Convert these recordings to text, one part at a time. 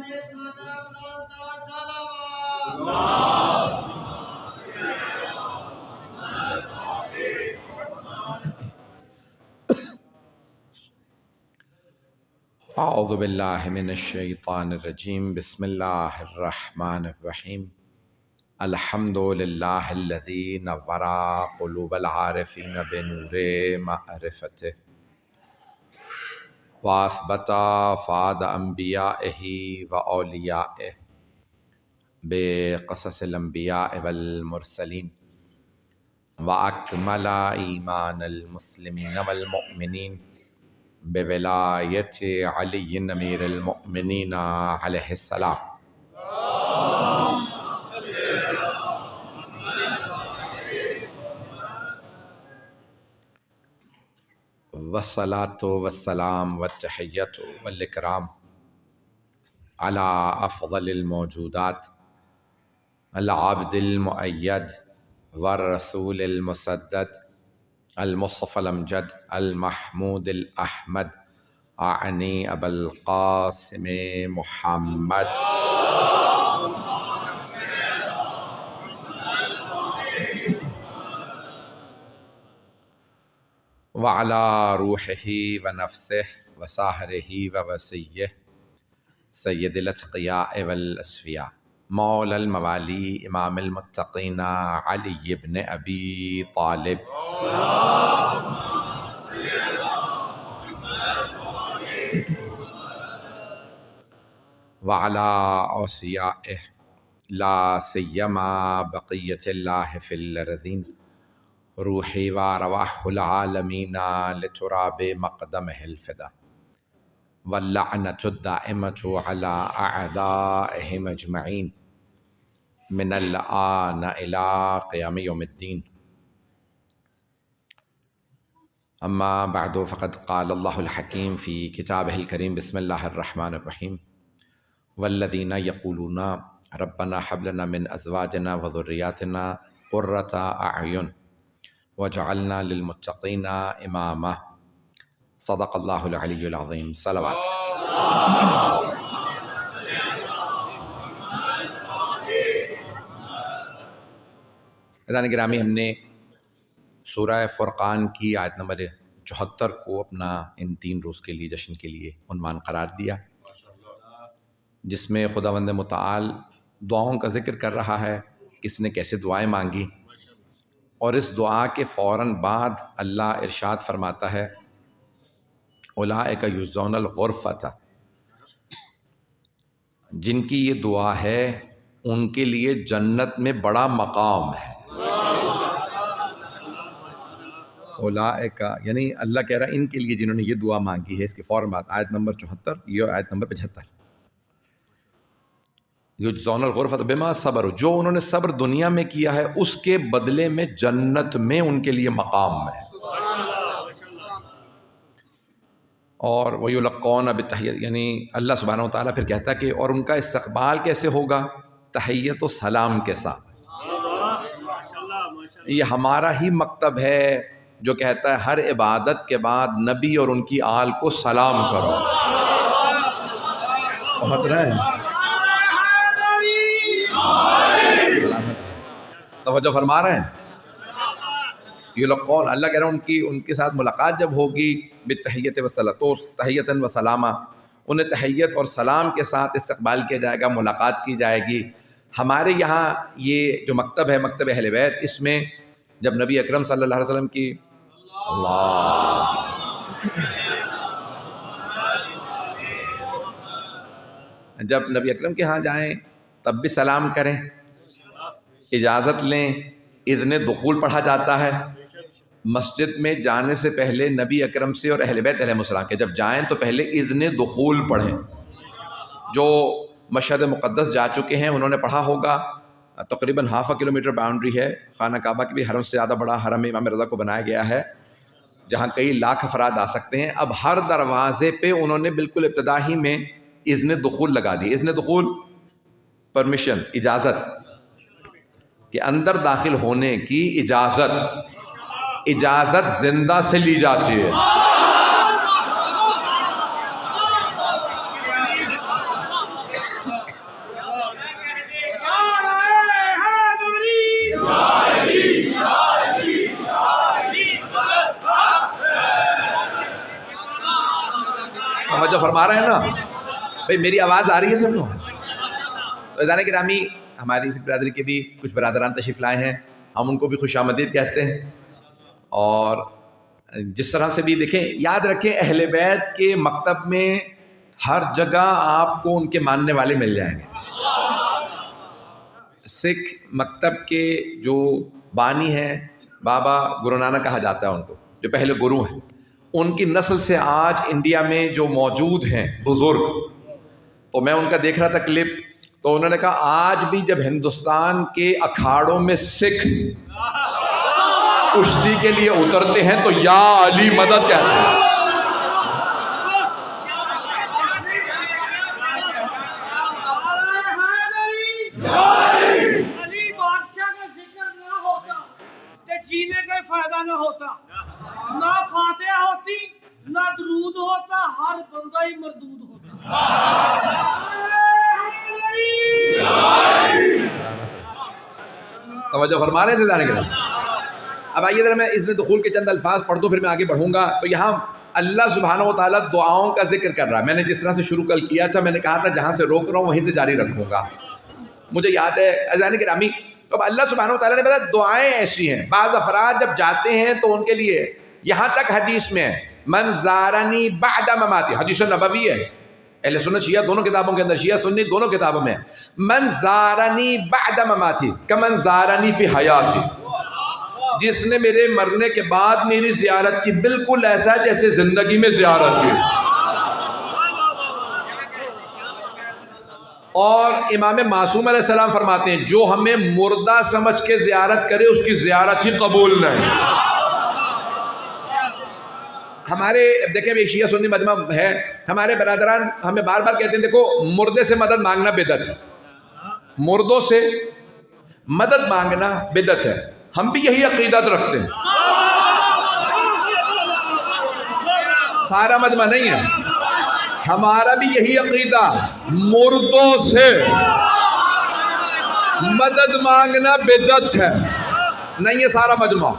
اعوذ باللہ من الشیطان الرجیم بسم اللہ الرحمن الرحیم الحمد للہ الذی نور قلوب العارفین بنور معرفتہ واثبت فؤاد انبیائہ و اولیائہ بقصص الانبیاء والمرسلین واکمل ایمان المسلمین والمؤمنین بولایت علی امیر المؤمنین علیہ السلام والصلاة والسلام والتحیۃ والاکرام علی افضل الموجودات العبد المؤید والرسول المسدد المصطفى الامجد المحمود الاحمد اعنی ابا القاسم محمد وعلى روحه ونفسه وساهره ووصيه سید الاتقیاء والاسفیاء مولا الموالی امام المتقین علی بن ابی طالب وعلى اوصیائه لا سیما بقیت اللہ فی الارضین روحی و ارواح العالمین لتراب مقدمہ الفدا واللعنة الدائمة على أعدائهم أجمعين من الآن إلى قيام يوم الدين أما بعد فقد قال الله الحكيم في كتابه الكريم بسم الله الرحمن الرحيم والذين يقولون ربنا هب لنا من أزواجنا وذرياتنا قرة أعين وجعلنا للمتقين إماما صدق اللہ العلی العظیم صلوات عزیزان گرامی، ہم نے سورہ فرقان کی آیت نمبر 74 کو اپنا ان 3 روز کے لیے جشن کے لیے عنوان قرار دیا، جس میں خداوند متعال دعاؤں کا ذکر کر رہا ہے، کس نے کیسے دعائیں مانگی، اور اس دعا کے فوراً بعد اللہ ارشاد فرماتا ہے اولئک یجزون الغرفۃ، جن کی یہ دعا ہے ان کے لیے جنت میں بڑا مقام ہے۔ اولئک یعنی اللہ کہہ رہا ہے ان کے لیے جنہوں نے یہ دعا مانگی ہے، اس کے فوراً بعد آیت نمبر 74، یہ آیت نمبر 75، یجزون الغرفۃ بما صبروا، جو انہوں نے صبر دنیا میں کیا ہے اس کے بدلے میں جنت میں ان کے لیے مقام ہے۔ اور وَيُلَقَّوْنَ بِالتَّحِيَّةِ، یعنی اللہ سبحانہ و تعالیٰ پھر کہتا ہے کہ اور ان کا استقبال کیسے ہوگا؟ تحیت و سلام کے ساتھ۔ یہ ہمارا ہی مکتب ہے جو کہتا ہے ہر عبادت کے بعد نبی اور ان کی آل کو سلام کرو۔ پہنچ رہے ہیں؟ توجہ فرما رہے ہیں؟ یلقون، اللہ کہہ رہا ہے ان کے ساتھ ملاقات جب ہوگی بالتحیۃ والسلام، تو تحیۃً و سلامہ، انہیں تحیت اور سلام کے ساتھ استقبال کیا جائے گا، ملاقات کی جائے گی۔ ہمارے یہاں یہ جو مکتب ہے، مکتب اہل بیت، اس میں جب نبی اکرم صلی اللہ علیہ وسلم کی جب نبی اکرم کے ہاں جائیں تب بھی سلام کریں، اجازت لیں، اذن دخول پڑھا جاتا ہے۔ مسجد میں جانے سے پہلے نبی اکرم سے اور اہل بیت علیہ السلام کے جب جائیں تو پہلے اذن دخول پڑھیں۔ جو مشہد مقدس جا چکے ہیں انہوں نے پڑھا ہوگا، تقریباً ½ کلومیٹر باؤنڈری ہے، خانہ کعبہ کے بھی حرم سے زیادہ بڑا حرم امام رضا کو بنایا گیا ہے، جہاں کئی لاکھ افراد آ سکتے ہیں۔ اب ہر دروازے پہ انہوں نے بالکل ابتدا ہی میں اذن دخول لگا دی۔ اذن دخول پرمیشن، اجازت، کہ اندر داخل ہونے کی اجازت زندہ سے لی جاتی ہے۔ توجہ فرما رہے ہیں نا بھائی؟ میری آواز آ رہی ہے سب لوگ؟ تو عزیزان گرامی، ہماری اس برادری کے بھی کچھ برادران تشریف لائے ہیں، ہم ان کو بھی خوش آمدید کہتے ہیں. اور جس طرح سے بھی دیکھیں، یاد رکھیں اہل بیت کے مکتب میں ہر جگہ آپ کو ان کے ماننے والے مل جائیں گے. سکھ مکتب کے جو بانی ہیں، بابا گرو نانک کہا جاتا ہے ان کو، جو پہلے گرو ہیں، ان کی نسل سے آج انڈیا میں جو موجود ہیں بزرگ، تو میں ان کا دیکھ رہا تھا کلپ، تو انہوں نے کہا آج بھی جب ہندوستان کے اکھاڑوں میں سکھ کشتی کے لیے اترتے ہیں تو یا علی مدد کہتے ہیں. علی بادشاہ کا ذکر نہ ہوتا تو جینے کا فائدہ نہ ہوتا، نہ فاتحہ ہوتی، نہ درود ہوتا، ہر بندہ ہی مردود ہوتا. توجہ فرما رہے تھے جانے کے لیے. اب آئیے ذرا میں اذن دخول کے چند الفاظ پڑھ دوں، پھر میں آگے بڑھوں گا. تو یہاں اللہ سبحانہ و تعالیٰ دعاؤں کا ذکر کر رہا ہے. میں نے جس طرح سے شروع کل کیا تھا، میں نے کہا تھا جہاں سے روک رہا ہوں وہیں سے جاری رکھوں گا. مجھے یاد ہے عزیزان گرامی، تو اب اللہ سبحانہ و تعالیٰ نے بتایا دعائیں ایسی ہیں. بعض افراد جب جاتے ہیں تو ان کے لیے یہاں تک حدیث میں ہے من زارنی بعد مماتی، حدیث نبوی ہے، اہل سنت شیعہ دونوں کتابوں کے اندر، شیعہ سنی دونوں کتابوں میں، من زارنی بعد مماتی کمن زارنی فی حیاتی، جس نے میرے مرنے کے بعد میری زیارت کی بالکل ایسا جیسے زندگی میں زیارت کی. اور امام معصوم علیہ السلام فرماتے ہیں جو ہمیں مردہ سمجھ کے زیارت کرے اس کی زیارت ہی قبول نہیں. ہمارے دیکھیں ایک شیعہ سنی مجمع ہے، ہمارے برادران ہمیں بار بار کہتے ہیں دیکھو مردے سے مدد مانگنا بدعت ہے، مردوں سے مدد مانگنا بدعت ہے. ہم بھی یہی عقیدت رکھتے ہیں، سارا مجمع نہیں ہے، ہمارا بھی یہی عقیدہ، مردوں سے مدد مانگنا بدعت ہے. نہیں ہے سارا مجمع.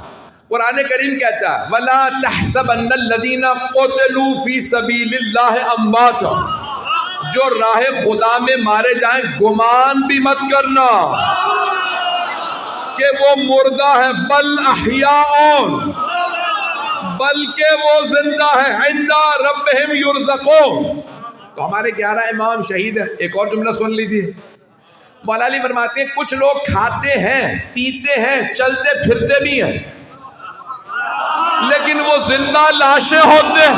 قرآن کریم کہتا ہے وَلَا تَحْسَبَنَّ الَّذِينَ قُتِلُوا فِي سَبِيلِ اللَّهِ أَمْوَاتًا، جو راہ خدا میں مارے جائیں گمان بھی مت کرنا کہ وہ مردہ ہے، بل احیاء، بلکہ وہ زندہ ہے، عند ربہم یرزقون. تو ہمارے 11 امام شہید ہیں. ایک اور جملہ سن لیجیے، مولا علی فرماتے ہیں کچھ لوگ کھاتے ہیں، پیتے ہیں، چلتے پھرتے بھی ہیں، لیکن وہ زندہ لاشیں ہوتے ہیں.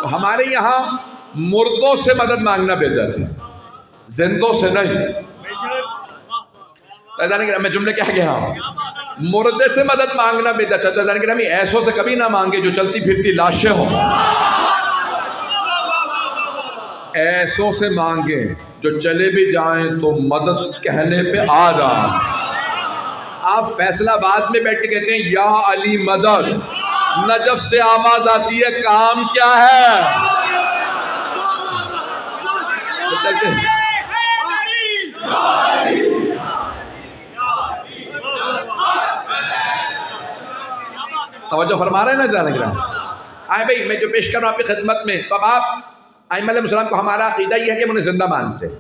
تو ہمارے یہاں مردوں سے مدد مانگنا بدعت ہے، زندوں سے نہیں. میں جملے کیا گیا ہوں، مردے سے مدد مانگنا بدعت ہے. ایسوں سے کبھی نہ مانگے جو چلتی پھرتی لاشیں ہوں، ایسوں سے مانگے جو چلے بھی جائیں تو مدد کہنے پہ آ جائیں. آپ فیصلہ آباد میں بیٹھ کے کہتے ہیں یا علی مدد، نجف سے آواز آتی ہے کام کیا ہے؟ توجہ فرما رہے ہیں نا جانے کے رہا. آئے بھائی میں جو پیش کر رہا ہوں آپ کی خدمت میں، تو اب آپ ائمہ علیہ السلام کو ہمارا عقیدہ یہ ہے کہ ہم انہیں زندہ مانتے ہیں.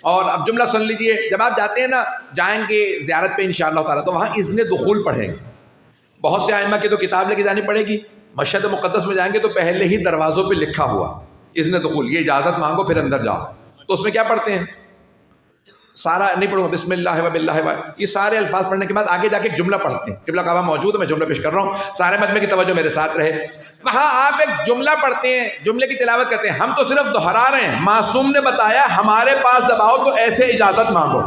اور اب جملہ سن لیجئے، جب آپ جاتے ہیں نا، جائیں گے زیارت پہ انشاءاللہ تعالیٰ، تو وہاں اذن دخول پڑھیں گے. بہت سے ائمہ کی تو کتاب لے کے جانی پڑے گی. مشہد مقدس میں جائیں گے تو پہلے ہی دروازوں پہ لکھا ہوا اذن دخول، یہ اجازت مانگو پھر اندر جاؤ. تو اس میں کیا پڑھتے ہیں؟ سارا نہیں پڑھوں گا، بسم اللہ و باللہ و، یہ سارے الفاظ پڑھنے کے بعد آگے جا کے ایک جملہ پڑھتے ہیں. قبلہ کعبہ موجود ہے، میں جملہ پیش کر رہا ہوں، سارے مجمع کی توجہ میرے ساتھ رہے. وہاں آپ ایک جملہ پڑھتے ہیں، جملے کی تلاوت کرتے ہیں. ہم تو صرف دہرا رہے ہیں، معصوم نے بتایا ہمارے پاس جب آؤ تو ایسے اجازت مانگو.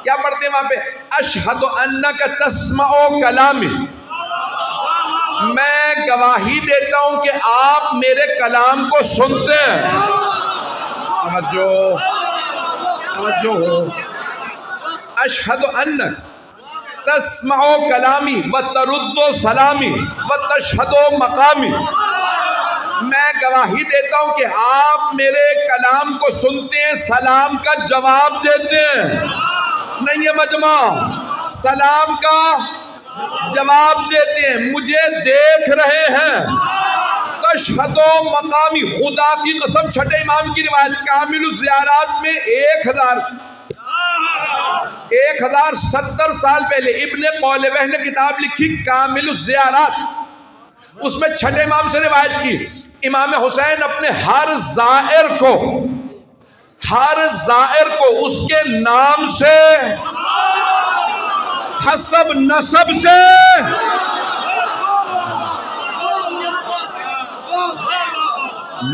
کیا پڑھتے ہیں وہاں پہ؟ اشہد انک تسمع کلامی، میں گواہی دیتا ہوں کہ آپ میرے کلام کو سنتے ہیں. توجہ ہو، اشہد انک تسمع کلامی و ترد سلامی و تشہد مقامی، میں گواہی دیتا ہوں کہ آپ میرے کلام کو سنتے ہیں، سلام کا جواب دیتے ہیں. نہیں ہے مجمع، سلام کا جواب دیتے ہیں مجھے دیکھ رہے ہیں. تشہد مقامی، خدا کی قسم چھٹے امام کی روایت کامل الزیارات میں 1070 سال پہلے ابن قولوہ نے کتاب لکھی کامل الزیارات، اس میں چھٹے امام سے روایت کی امام حسین اپنے ہر زائر کو اس کے نام سے، حسب نسب سے،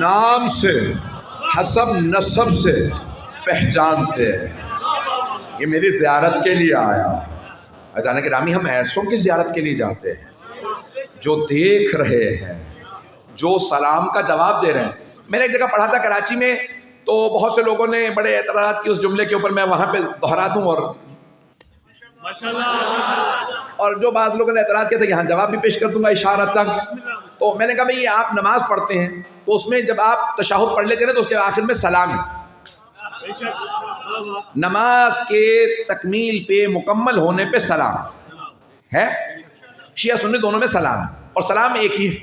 نام سے، حسب نسب سے پہچانتے. یہ میری زیارت کے لیے آیا. اچانک گرامی ہم ایسوں کی زیارت کے لیے جاتے ہیں جو دیکھ رہے ہیں، جو سلام کا جواب دے رہے ہیں. میں نے ایک جگہ پڑھا تھا کراچی میں، تو بہت سے لوگوں نے بڑے اعتراضات کی اس جملے کے اوپر، میں وہاں پہ دہرا دوں. اور جو بعض لوگوں نے اعتراض کیا تھا یہاں جواب بھی پیش کر دوں گا اشارتاً. تو میں نے کہا بھئی آپ نماز پڑھتے ہیں تو اس میں جب آپ تشہد پڑھ لیتے ہیں تو اس کے آخر میں سلام ہے. نماز کے تکمیل پہ، مکمل ہونے پہ سلام ہے. شیعہ سنی دونوں میں سلام ہے، اور سلام ایک ہی ہے.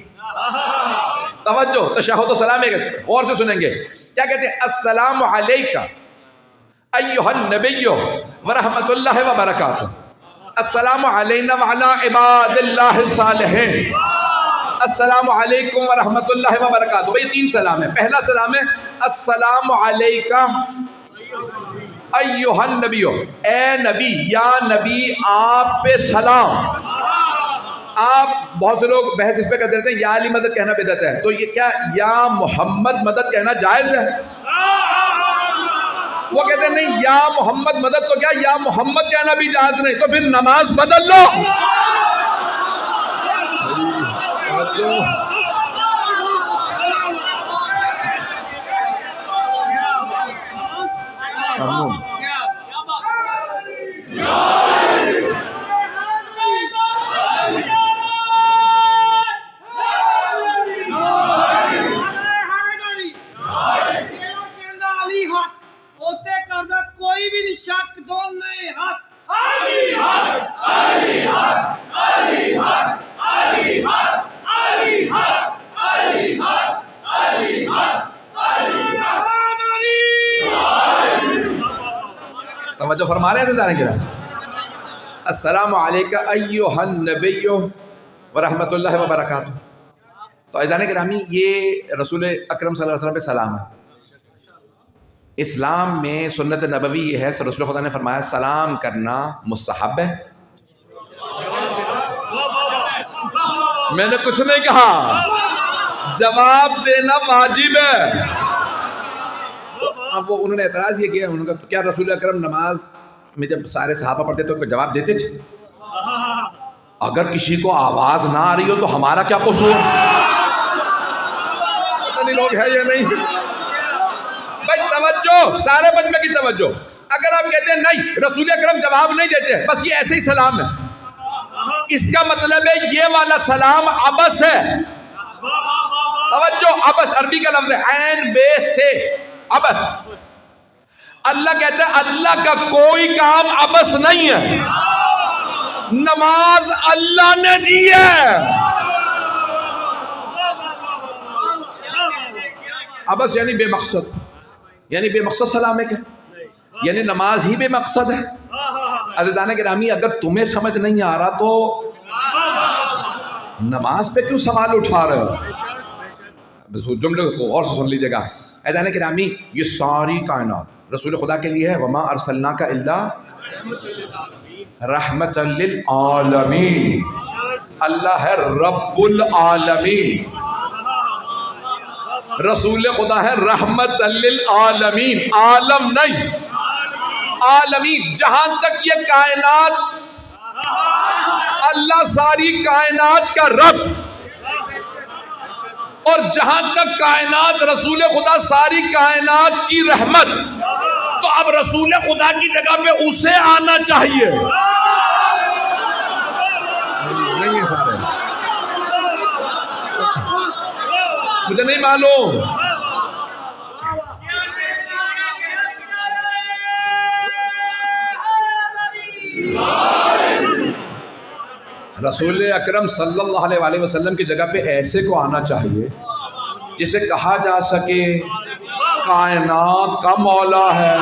توجہ، تشہد و سلام ایک ہے. غور سے سنیں گے کیا کہتے ہیں. السلام علیکہ ایھا النبی ورحمۃ اللہ وبرکاتہ. السلام علینا وعلی عباد اللہ الصالحین. السلام علیکم ورحمۃ اللہ وبرکاتہ. بھئی 3 سلام ہے. پہلا سلام ہے السلام علیکہ ایھا النبی، اے نبی، یا نبی آپ پہ سلام. آپ بہت سے لوگ بحث اس پہ کر دیتے ہیں یا علی مدد کہنا بدعت ہے، تو یہ کیا یا محمد مدد کہنا جائز ہے؟ وہ کہتے ہیں نہیں، یا محمد مدد تو کیا یا محمد کہنا بھی جائز نہیں، تو پھر نماز بدل لو. کوئی بھی نہیں شک، دونوں ہاتھ توجہ فرما رہے ہیں سارے گرا. السلام علیکہ ایھا النبی ورحمۃ اللہ وبرکاتہ. تو عزیزان گرامی یہ رسول اکرم صلی اللہ علیہ وسلم پہ سلام ہے. اسلام میں سنت نبوی یہ ہے، رسول خدا نے فرمایا سلام کرنا مستحب ہے. میں نے کچھ نہیں کہا، جواب دینا واجب ہے. اب وہ انہوں نے اعتراض یہ کیا، انہوں نے کہا کیا رسول اکرم نماز میں جب سارے صحابہ پڑھتے تو کوئی جواب دیتے تھے؟ اگر کسی کو آواز نہ آ رہی ہو تو ہمارا کیا قصور؟ پتہ نہیں لوگ ہے یا نہیں. بھائی توجہ، سارے مجمع کی توجہ. اگر آپ کہتے ہیں نہیں رسول اکرم جواب نہیں دیتے، بس یہ ایسے ہی سلام ہے، اس کا مطلب ہے یہ والا سلام عبس ہے. توجہ، عبس عربی کا لفظ ہے، عین بے سے عبس. اللہ کہتا ہے اللہ کا کوئی کام عبس نہیں ہے. نماز اللہ نے دی ہے. عبس یعنی بے مقصد، یعنی بے مقصد سلام ہے کیا؟ یعنی نماز ہی بے مقصد ہے. عزیزان گرامی اگر تمہیں سمجھ نہیں آ رہا تو نماز پہ کیوں سوال اٹھا رہے ہو؟ جملے کو غور سے سن لیجیے گا. عزیزان گرامی یہ ساری کائنات رسول خدا کے لیے ہے. وما ارسلناک الا رحمت للعالمین. اللہ ہے رب العالمین، رسول خدا ہے رحمت للعالمین. عالم نہیں، عالمین. جہاں تک یہ کائنات، اللہ ساری کائنات کا رب، اور جہاں تک کائنات رسول خدا ساری کائنات کی رحمت. تو اب رسول خدا کی جگہ پہ اسے آنا چاہیے. مجھے نہیں معلوم. رسول اکرم صلی اللہ علیہ وآلہ وسلم کی جگہ پہ ایسے کو آنا چاہیے جسے کہا جا سکے کائنات کا مولا ہے.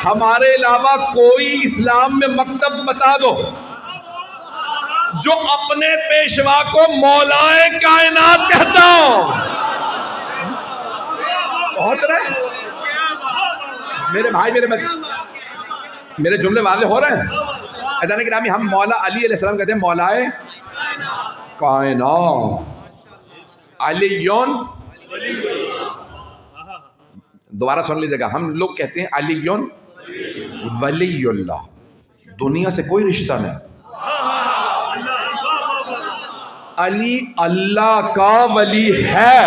ہمارے علاوہ کوئی اسلام میں مکتب بتا دو جو اپنے پیشوا کو مولائے کائنات کہتا ہو. پہنچ رہے میرے بھائی میرے بچے, میرے جملے واضح ہو رہے ہیں؟ عزیزان گرامی, ہم مولا علی علیہ السلام کہتے ہیں مولائے کائنات. علیون, دوبارہ سن لیجیے گا, ہم لوگ کہتے ہیں علیون ولی اللہ, دنیا سے کوئی رشتہ نہیں. علی اللہ کا ولی ہے.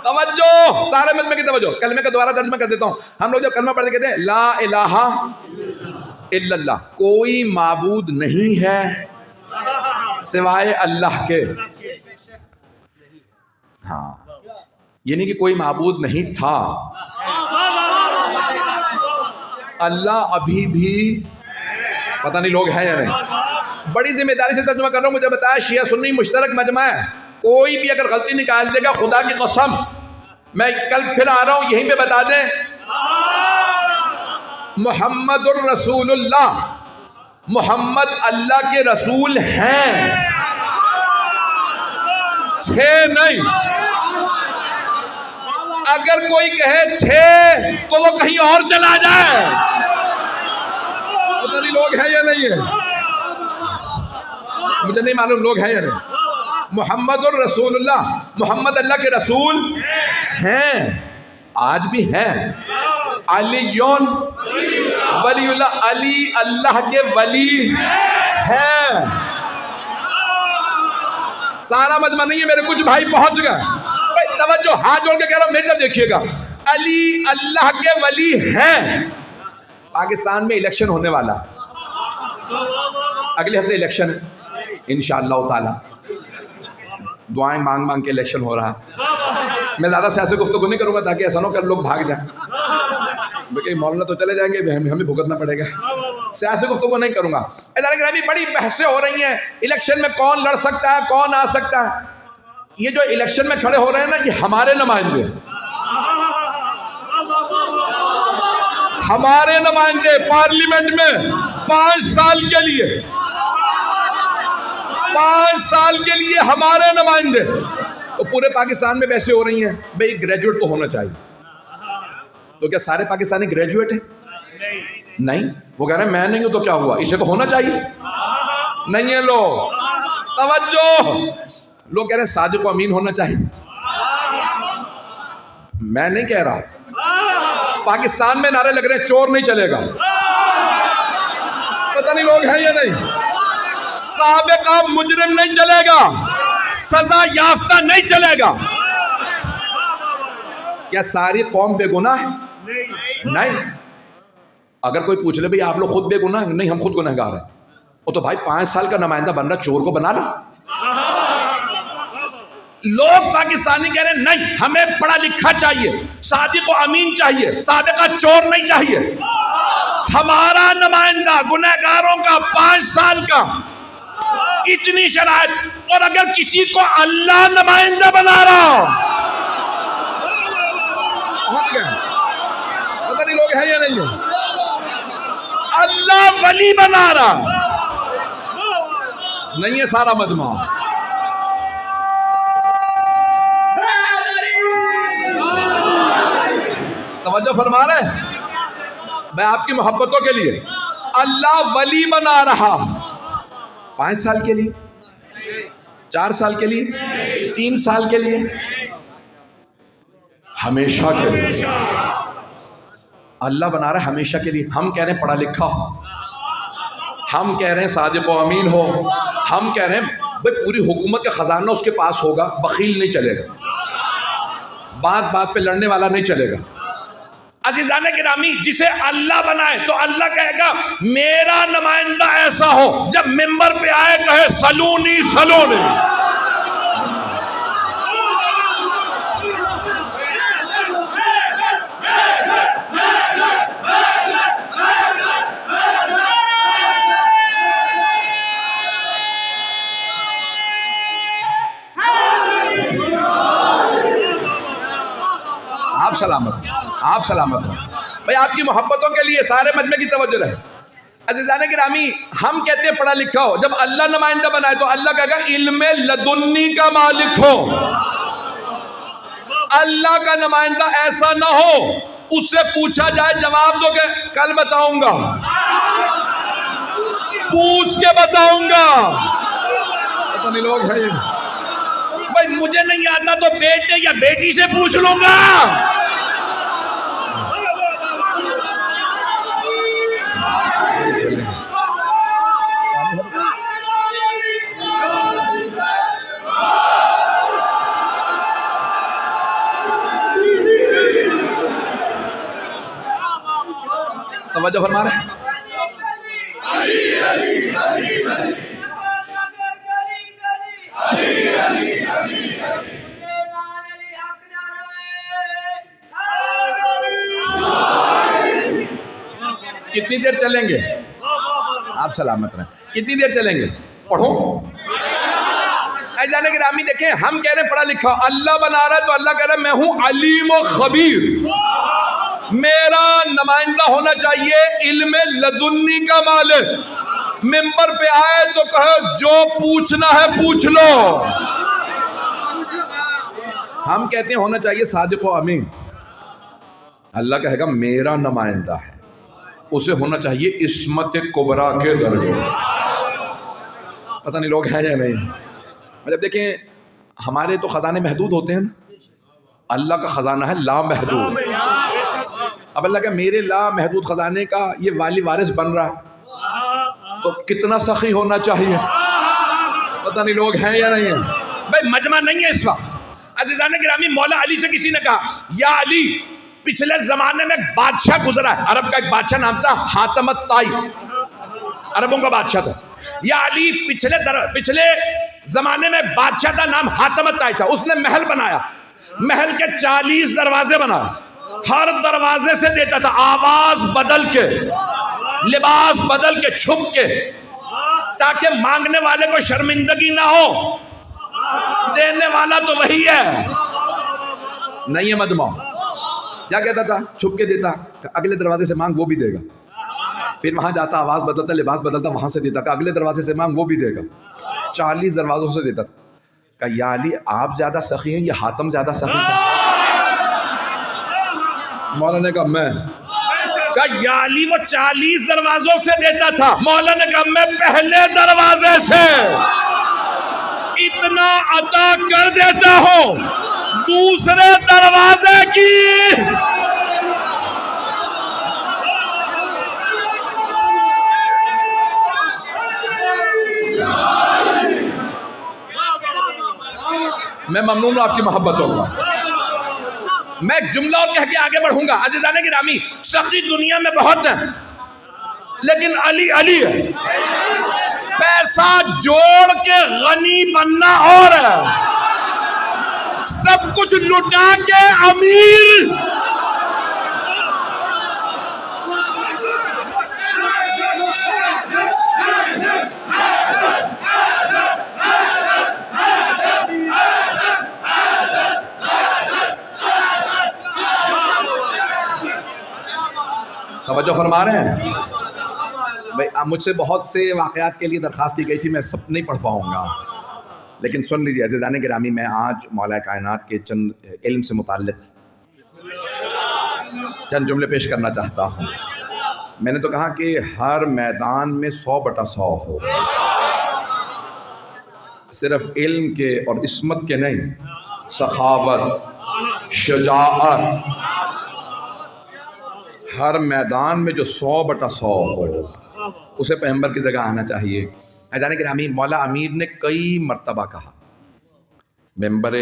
توجہ, سارے مجمع کی توجہ. کلمے کا دوبارہ ترجمہ کر دیتا ہوں. ہم لوگ جب کلمہ پڑھتے کہتے ہیں لا الہ الا اللہ, کوئی معبود نہیں ہے سوائے اللہ کے. ہاں, یعنی کہ کوئی معبود نہیں تھا, اللہ ابھی بھی پتہ نہیں لوگ ہیں یا نہیں. بڑی ذمہ داری سے ترجمہ کر رہا ہوں. مجھے بتایا شیعہ سنی مشترک مجمع ہے, کوئی بھی اگر غلطی نکال دے گا خدا کی قسم میں کل پھر آ رہا ہوں یہیں پہ بتا دیں محمد الرسول اللہ, محمد اللہ کے رسول ہیں, 6 نہیں. اگر کوئی کہے 6 تو وہ کہیں اور چلا جائے. پتہ نہیں لوگ ہیں یا نہیں ہے, مجھے نہیں معلوم لوگ ہیں یا نہیں. محمد الرسول اللہ, محمد اللہ کے رسول ہیں, آج بھی ہیں. علیون ولی اللہ, علی اللہ کے ولی ہیں. سارا مجمع نہیں ہے, میرے کچھ بھائی پہنچ گئے. توجہ, ہاتھ جوڑ کے کہہ رہا ہوں, میری طرف دیکھیے گا. علی اللہ کے ولی ہیں. پاکستان میں الیکشن ہونے والا, اگلے ہفتے الیکشن ہے انشاءاللہ تعالی. دعائیں مانگ مانگ کے الیکشن ہو رہا ہے. میں زیادہ سیاسی گفتگو نہیں کروں گا تاکہ ایسا نہ ہو کہ لوگ بھاگ جائیں, کیونکہ مولانا تو چلے جائیں گے, ہمیں بھگتنا پڑے گا. سیاسی گفتگو نہیں کروں گا. ابھی بڑی بحثیں ہو رہی ہیں الیکشن میں کون لڑ سکتا ہے, کون آ سکتا ہے. یہ جو الیکشن میں کھڑے ہو رہے ہیں نا, یہ ہمارے نمائندے, ہمارے نمائندے پارلیمنٹ میں 5 سال کے لیے, 5 سال کے لیے ہمارے نمائندے. تو پورے پاکستان میں ویسے ہو رہی ہیں, بھئی گریجویٹ تو ہونا چاہیے. تو کیا سارے پاکستانی گریجویٹ ہیں؟ نہیں. وہ کہہ رہے ہیں میں نہیں ہوں تو کیا ہوا, اسے تو ہونا چاہیے. نہیں ہے لوگ, توجہ, لوگ کہہ رہے ہیں صادق و امین ہونا چاہیے. میں نہیں کہہ رہا. پاکستان میں نعرے لگ رہے ہیں چور نہیں چلے گا. پتہ نہیں لوگ ہیں یا نہیں. سابقہ مجرم نہیں چلے گا, سزا یافتہ نہیں چلے گا. کیا ساری قوم بے گناہ ہے؟ نہیں. اگر کوئی پوچھ لے بھئی آپ لوگ خود بے گناہ ہیں, نہیں ہم خود گنہگار ہیں. وہ تو بھائی 5 سال کا نمائندہ بن رہا, چور کو بنا لا. لوگ پاکستانی کہہ رہے ہیں نہیں ہمیں پڑھا لکھا چاہیے, صادق و امین چاہیے, سابقہ چور نہیں چاہیے. ہمارا نمائندہ گنہگاروں کا 5 سال کا, اتنی شرائط. اور اگر کسی کو اللہ نمائندہ بنا رہا, پتہ نہیں لوگ ہیں یا نہیں ہے, اللہ ولی بنا رہا نہیں ہے سارا مجمع. توجہ فرما رہے ہیں, میں آپ کی محبتوں کے لیے اللہ ولی بنا رہا. 5 سال کے لیے, 4 سال کے لیے, 3 سال کے لیے, ہمیشہ کے لیے اللہ بنا رہا ہے, ہمیشہ کے لیے. ہم کہہ رہے ہیں پڑھا لکھا ہو, ہم کہہ رہے ہیں صادق و امین ہو, ہم کہہ رہے ہیں بھئی پوری حکومت کا خزانہ اس کے پاس ہوگا, بخیل نہیں چلے گا, بات بات پہ لڑنے والا نہیں چلے گا. عزیزان گرامی, جسے اللہ بنائے تو اللہ کہے گا میرا نمائندہ ایسا ہو جب ممبر پہ آئے کہے سلونی سلونی. سلامت رہیں، آپ سلامت رہیں بھائی، آپ کی محبتوں کے لیے سارے مجمع کی توجہ رہے۔ عزیزان گرامی، ہم کہتے ہیں پڑھا لکھا ہو، جب اللہ نمائندہ بنائے تو اللہ کہے گا علم لدنی کا مالک ہو۔ اللہ کا نمائندہ ایسا نہ ہو اس سے پوچھا جائے جواب دو کہ کل بتاؤں گا، پوچھ کے بتاؤں گا۔ پتہ نہیں لوگ ہیں بھائی مجھے نہیں آتا تو بیٹے یا بیٹی سے پوچھ لوں گا۔ توجہ فرما رہے ہیں؟ کتنی دیر چلیں گے؟ آپ سلامت رہیں۔ کتنی دیر چلیں گے؟ پڑھو۔ عزیزان گرامی دیکھیں، ہم کہہ رہے ہیں پڑھا لکھا، اللہ بنا رہا ہے تو اللہ کہہ رہا ہے میں ہوں علیم و خبیر۔ میرا نمائندہ ہونا چاہیے علم لدنی کا مالک۔ ممبر پہ آئے تو کہو جو پوچھنا ہے پوچھ لو۔ ہم کہتے ہیں ہونا چاہیے صادق و امین۔ اللہ کہے گا میرا نمائندہ ہے، اسے ہونا چاہیے عصمت کبریٰ کے درجے۔ پتہ نہیں لوگ ہیں یا نہیں۔ مطلب دیکھیں ہمارے تو خزانے محدود ہوتے ہیں نا، اللہ کا خزانہ ہے لامحدود۔ اب اللہ کا میرے لامحدود خزانے کا یہ والی وارث بن رہا ہے تو کتنا سخی ہونا چاہیے۔ پتہ نہیں لوگ ہیں یا نہیں ہیں۔ بھائی مجمع نہیں ہے اس وقت۔ عزیزان گرامی، مولا علی سے کسی نے کہا یا علی پچھلے زمانے میں ایک بادشاہ گزرا ہے، عرب کا ایک بادشاہ نام تھا حاتم الطائی، عربوں کا بادشاہ تھا۔ یا علی پچھلے زمانے میں بادشاہ تھا نام حاتم الطائی تھا، اس نے محل بنایا، محل کے 40 دروازے بنائے، ہر دروازے سے دیتا تھا آواز بدل کے، لباس بدل کے، چھپ کے، تاکہ مانگنے والے کو شرمندگی نہ ہو، دینے والا تو وہی ہے۔ نہیں ہے مجمع۔ کیا کہتا تھا؟ چھپ کے دیتا، اگلے دروازے سے مانگ وہ بھی دے گا، پھر وہاں جاتا آواز بدلتا، لباس بدلتا، وہاں سے دیتا، کہ اگلے دروازے سے مانگ وہ بھی دے گا، 40 دروازوں سے دیتا تھا۔ کہا یا علی آپ زیادہ سخی ہیں یا حاتم زیادہ سخی تھا؟ مولا نے کہا میں۔ کہا یا علی وہ 40 دروازوں سے دیتا تھا، مولا نے کہا میں پہلے دروازے سے اتنا عطا کر دیتا ہوں دوسرے دروازے کی میں ممنون ہوں آپ کی محبتوں کا۔ میں ایک جملہ اور کہہ کے آگے بڑھوں گا۔ عزیزان گرامی، سخی دنیا میں بہت ہیں لیکن علی علی ہے۔ پیسہ جوڑ کے غنی بننا اور ہے، سب کچھ لٹا کے امیر۔ توجہ فرما رہے ہیں بھائی؟ مجھ سے بہت سے واقعات کے لیے درخواست کی گئی تھی، میں سب نہیں پڑھ پاؤں گا، لیکن سن لیجیے عزیزان گرامی، میں آج مولا کائنات کے چند علم سے متعلق چند جملے پیش کرنا چاہتا ہوں۔ میں نے تو کہا کہ ہر میدان میں 100/100 ہو، صرف علم کے اور عصمت کے نہیں، سخاوت، شجاعت، ہر میدان میں جو 100/100 ہو اسے پیغمبر کی جگہ آنا چاہیے۔ عزیزان گرامی، مولا امیر نے کئی مرتبہ کہا، ممبر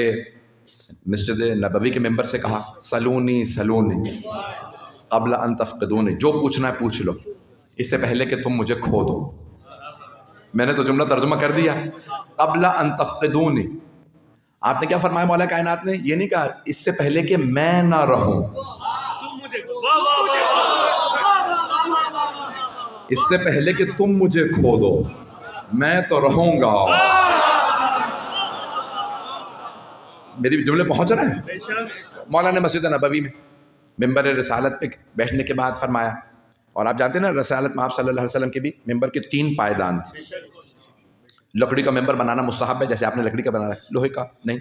مسجد نبوی کے ممبر سے کہا سلونی سلونی قبل ان تفقدونی، جو پوچھنا ہے پوچھ لو اس سے پہلے کہ تم مجھے کھو دو۔ میں نے تو جملہ ترجمہ کر دیا، قبل ان تفقدونی۔ آپ نے کیا فرمایا مولا کائنات نے؟ یہ نہیں کہا اس سے پہلے کہ میں نہ رہوں، اس سے پہلے کہ تم مجھے کھو دو میں تو رہوں گا۔ میری جملے پہنچ رہے ہیں؟ مولا نے مسجد نبوی میں ممبر رسالت پہ بیٹھنے کے بعد فرمایا، اور آپ جانتے ہیں نا رسالت میں آپ صلی اللہ علیہ وسلم کے بھی ممبر کے 3 پائدان تھے. لکڑی کا ممبر بنانا مستحب ہے، جیسے آپ نے لکڑی کا بنانا ہے، لوہے کا نہیں،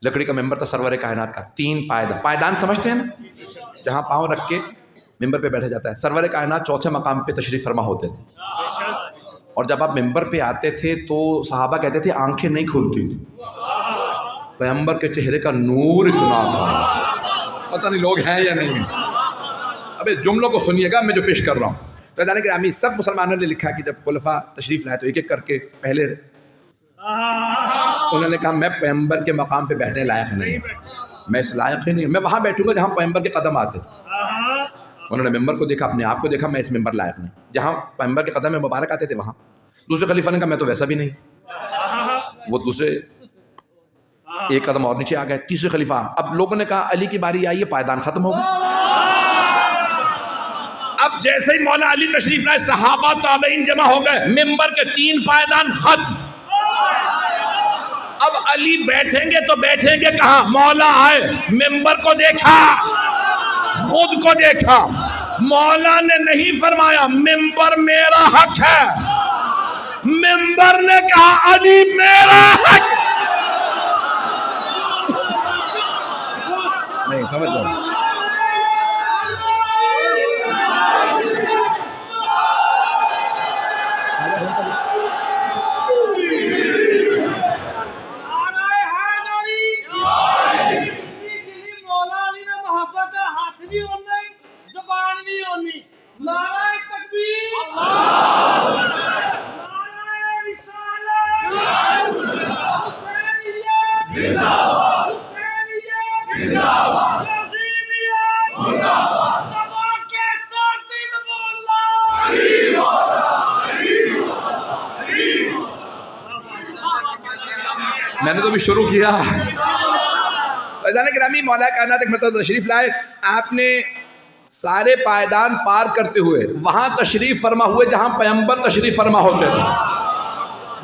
لکڑی کا ممبر تھا سرور کائنات کا. 3 پائدان سمجھتے ہیں نا، جہاں پاؤں رکھ کے ممبر پہ بیٹھا جاتا ہے. سرور کائنات 4تھے مقام پہ تشریف فرما ہوتے تھے، اور جب آپ ممبر پہ آتے تھے تو صحابہ کہتے تھے آنکھیں نہیں کھلتی تھی، پیغمبر کے چہرے کا نور اتنا تھا. پتہ نہیں لوگ ہیں یا نہیں. ابے جملوں کو سنیے گا میں جو پیش کر رہا ہوں. تو جانے کہ ہمیں سب مسلمانوں نے لکھا کہ جب خلفاء تشریف لائے تو ایک ایک کر کے پہلے انہوں نے کہا میں پیغمبر کے مقام پہ بیٹھنے لائق نہیں ہوں، میں اس لائق ہی نہیں ہوں، میں وہاں بیٹھوں گا جہاں پیغمبر کے قدم آتے. انہوں نے ممبر کو دیکھا، اپنے آپ کو دیکھا، میں اس ممبر لائق نہیں. جہاں پیغمبر کے قدم مبارک آتے تھے وہاں. دوسرے خلیفہ نے کہا میں تو ویسا بھی نہیں. وہ دوسرے ایک قدم اور نیچے آ گئے. تیسرے خلیفہ، اب لوگوں نے کہا علی کی باری آئی ہے، پائدان ختم ہو گئے. اب جیسے ہی مولا علی تشریف لائے صحابہ تابعین جمع ہو گئے، ممبر کے 3 پائدان ختم. اب علی بیٹھیں گے تو بیٹھیں گے کہاں؟ مولا آئے، ممبر کو دیکھا، خود کو دیکھا. مولا نے نہیں فرمایا ممبر میرا حق ہے، ممبر نے کہا علی میرا حق. نہیں سمجھ لو. میں نے تو بھی شروع کیا. گرامی مولا کائنات ایک مرتبہ تشریف لائے، آپ نے سارے پائدان پار کرتے ہوئے وہاں تشریف فرما ہوئے جہاں پیغمبر تشریف فرما ہوتے تھے.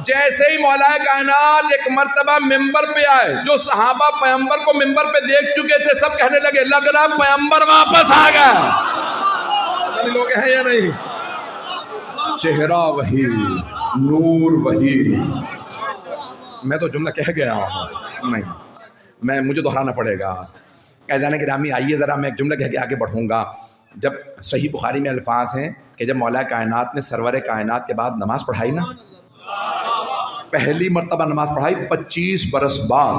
جیسے ہی مولا کائنات ایک مرتبہ ممبر پہ آئے، جو صحابہ پیغمبر کو ممبر پہ دیکھ چکے تھے سب کہنے لگے لگ رہا پیغمبر واپس آ گیا. لوگ ہیں یا نہیں؟ چہرہ وہی، نور وہی. میں تو جملہ کہہ گیا ہوں، نہیں مجھے دہرانا پڑے گا. اعزان گرامی آئیے ذرا میں ایک جملہ کہہ کے آگے بڑھوں گا. جب صحیح بخاری میں الفاظ ہیں کہ جب مولا کائنات نے سرور کائنات کے بعد نماز پڑھائی نا، پہلی مرتبہ نماز پڑھائی 25 برس بعد،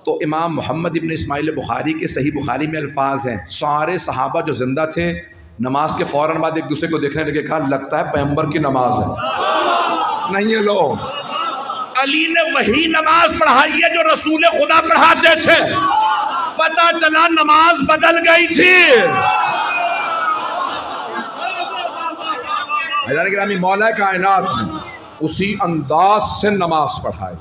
تو امام محمد ابن اسماعیل بخاری کے صحیح بخاری میں الفاظ ہیں سارے صحابہ جو زندہ تھے نماز کے فوراً بعد ایک دوسرے کو دیکھنے لگے، کہا لگتا ہے پیغمبر کی نماز ہے. نہیں ہے لوگ، علی نے وہی نماز پڑھائی ہے جو رسول خدا پڑھاتے تھے. پتہ چلا نماز بدل گئی تھی. حضرت گرامی مولا کائنات نے اسی انداز سے نماز پڑھائی.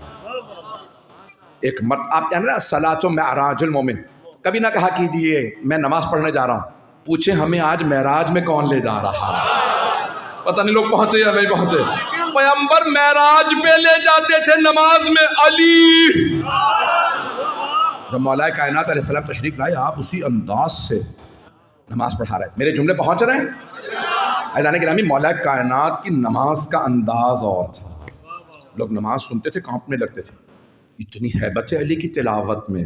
ایک آپ جان رہے ہیں صلاۃ و معراج المومن، کبھی نہ کہا کیجئے میں نماز پڑھنے جا رہا ہوں، پوچھیں ہمیں آج معراج میں کون لے جا رہا ہے. پتہ نہیں لوگ پہنچے یا نہیں پہنچے. پیغمبر معراج پہ لے جاتے تھے، نماز میں علی. جب مولا کائنات علیہ السلام تشریف لائے آپ اسی انداز سے نماز پڑھا رہے. میرے جملے پہنچ رہے ہیں؟ عزیزان گرامی مولا کائنات کی نماز کا انداز اور تھا. لوگ نماز سنتے تھے کانپنے لگتے تھے، اتنی ہیبت علی کی تلاوت میں.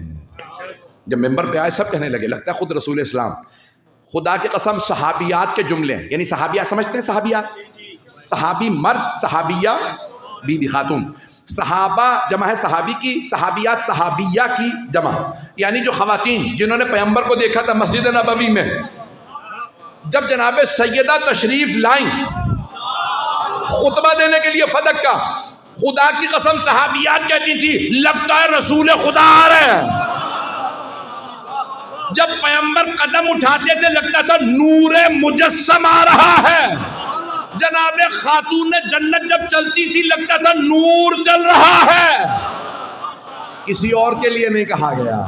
جب ممبر پہ آئے سب کہنے لگے لگتا ہے خود رسول اسلام. خدا کی قسم صحابیات کے جملے، یعنی صحابیات سمجھتے ہیں؟ صحابیات، صحابی مرد، صحابیہ بی بی خاتون. صحابہ جمع ہے صحابی کی، صحابیات صحابیہ کی جمع، یعنی جو خواتین جنہوں نے پیغمبر کو دیکھا تھا مسجد نبوی میں. جب جناب سیدہ تشریف لائیں خطبہ دینے کے لیے فدق کا، خدا کی قسم صحابیات کہتی تھی لگتا ہے رسول خدا آ رہے ہیں. جب پیغمبر قدم اٹھاتے تھے لگتا تھا نور مجسم آ رہا ہے. جناب خاتون جنت جب چلتی تھی لگتا تھا نور چل رہا ہے. کسی اور کے لیے نہیں کہا گیا،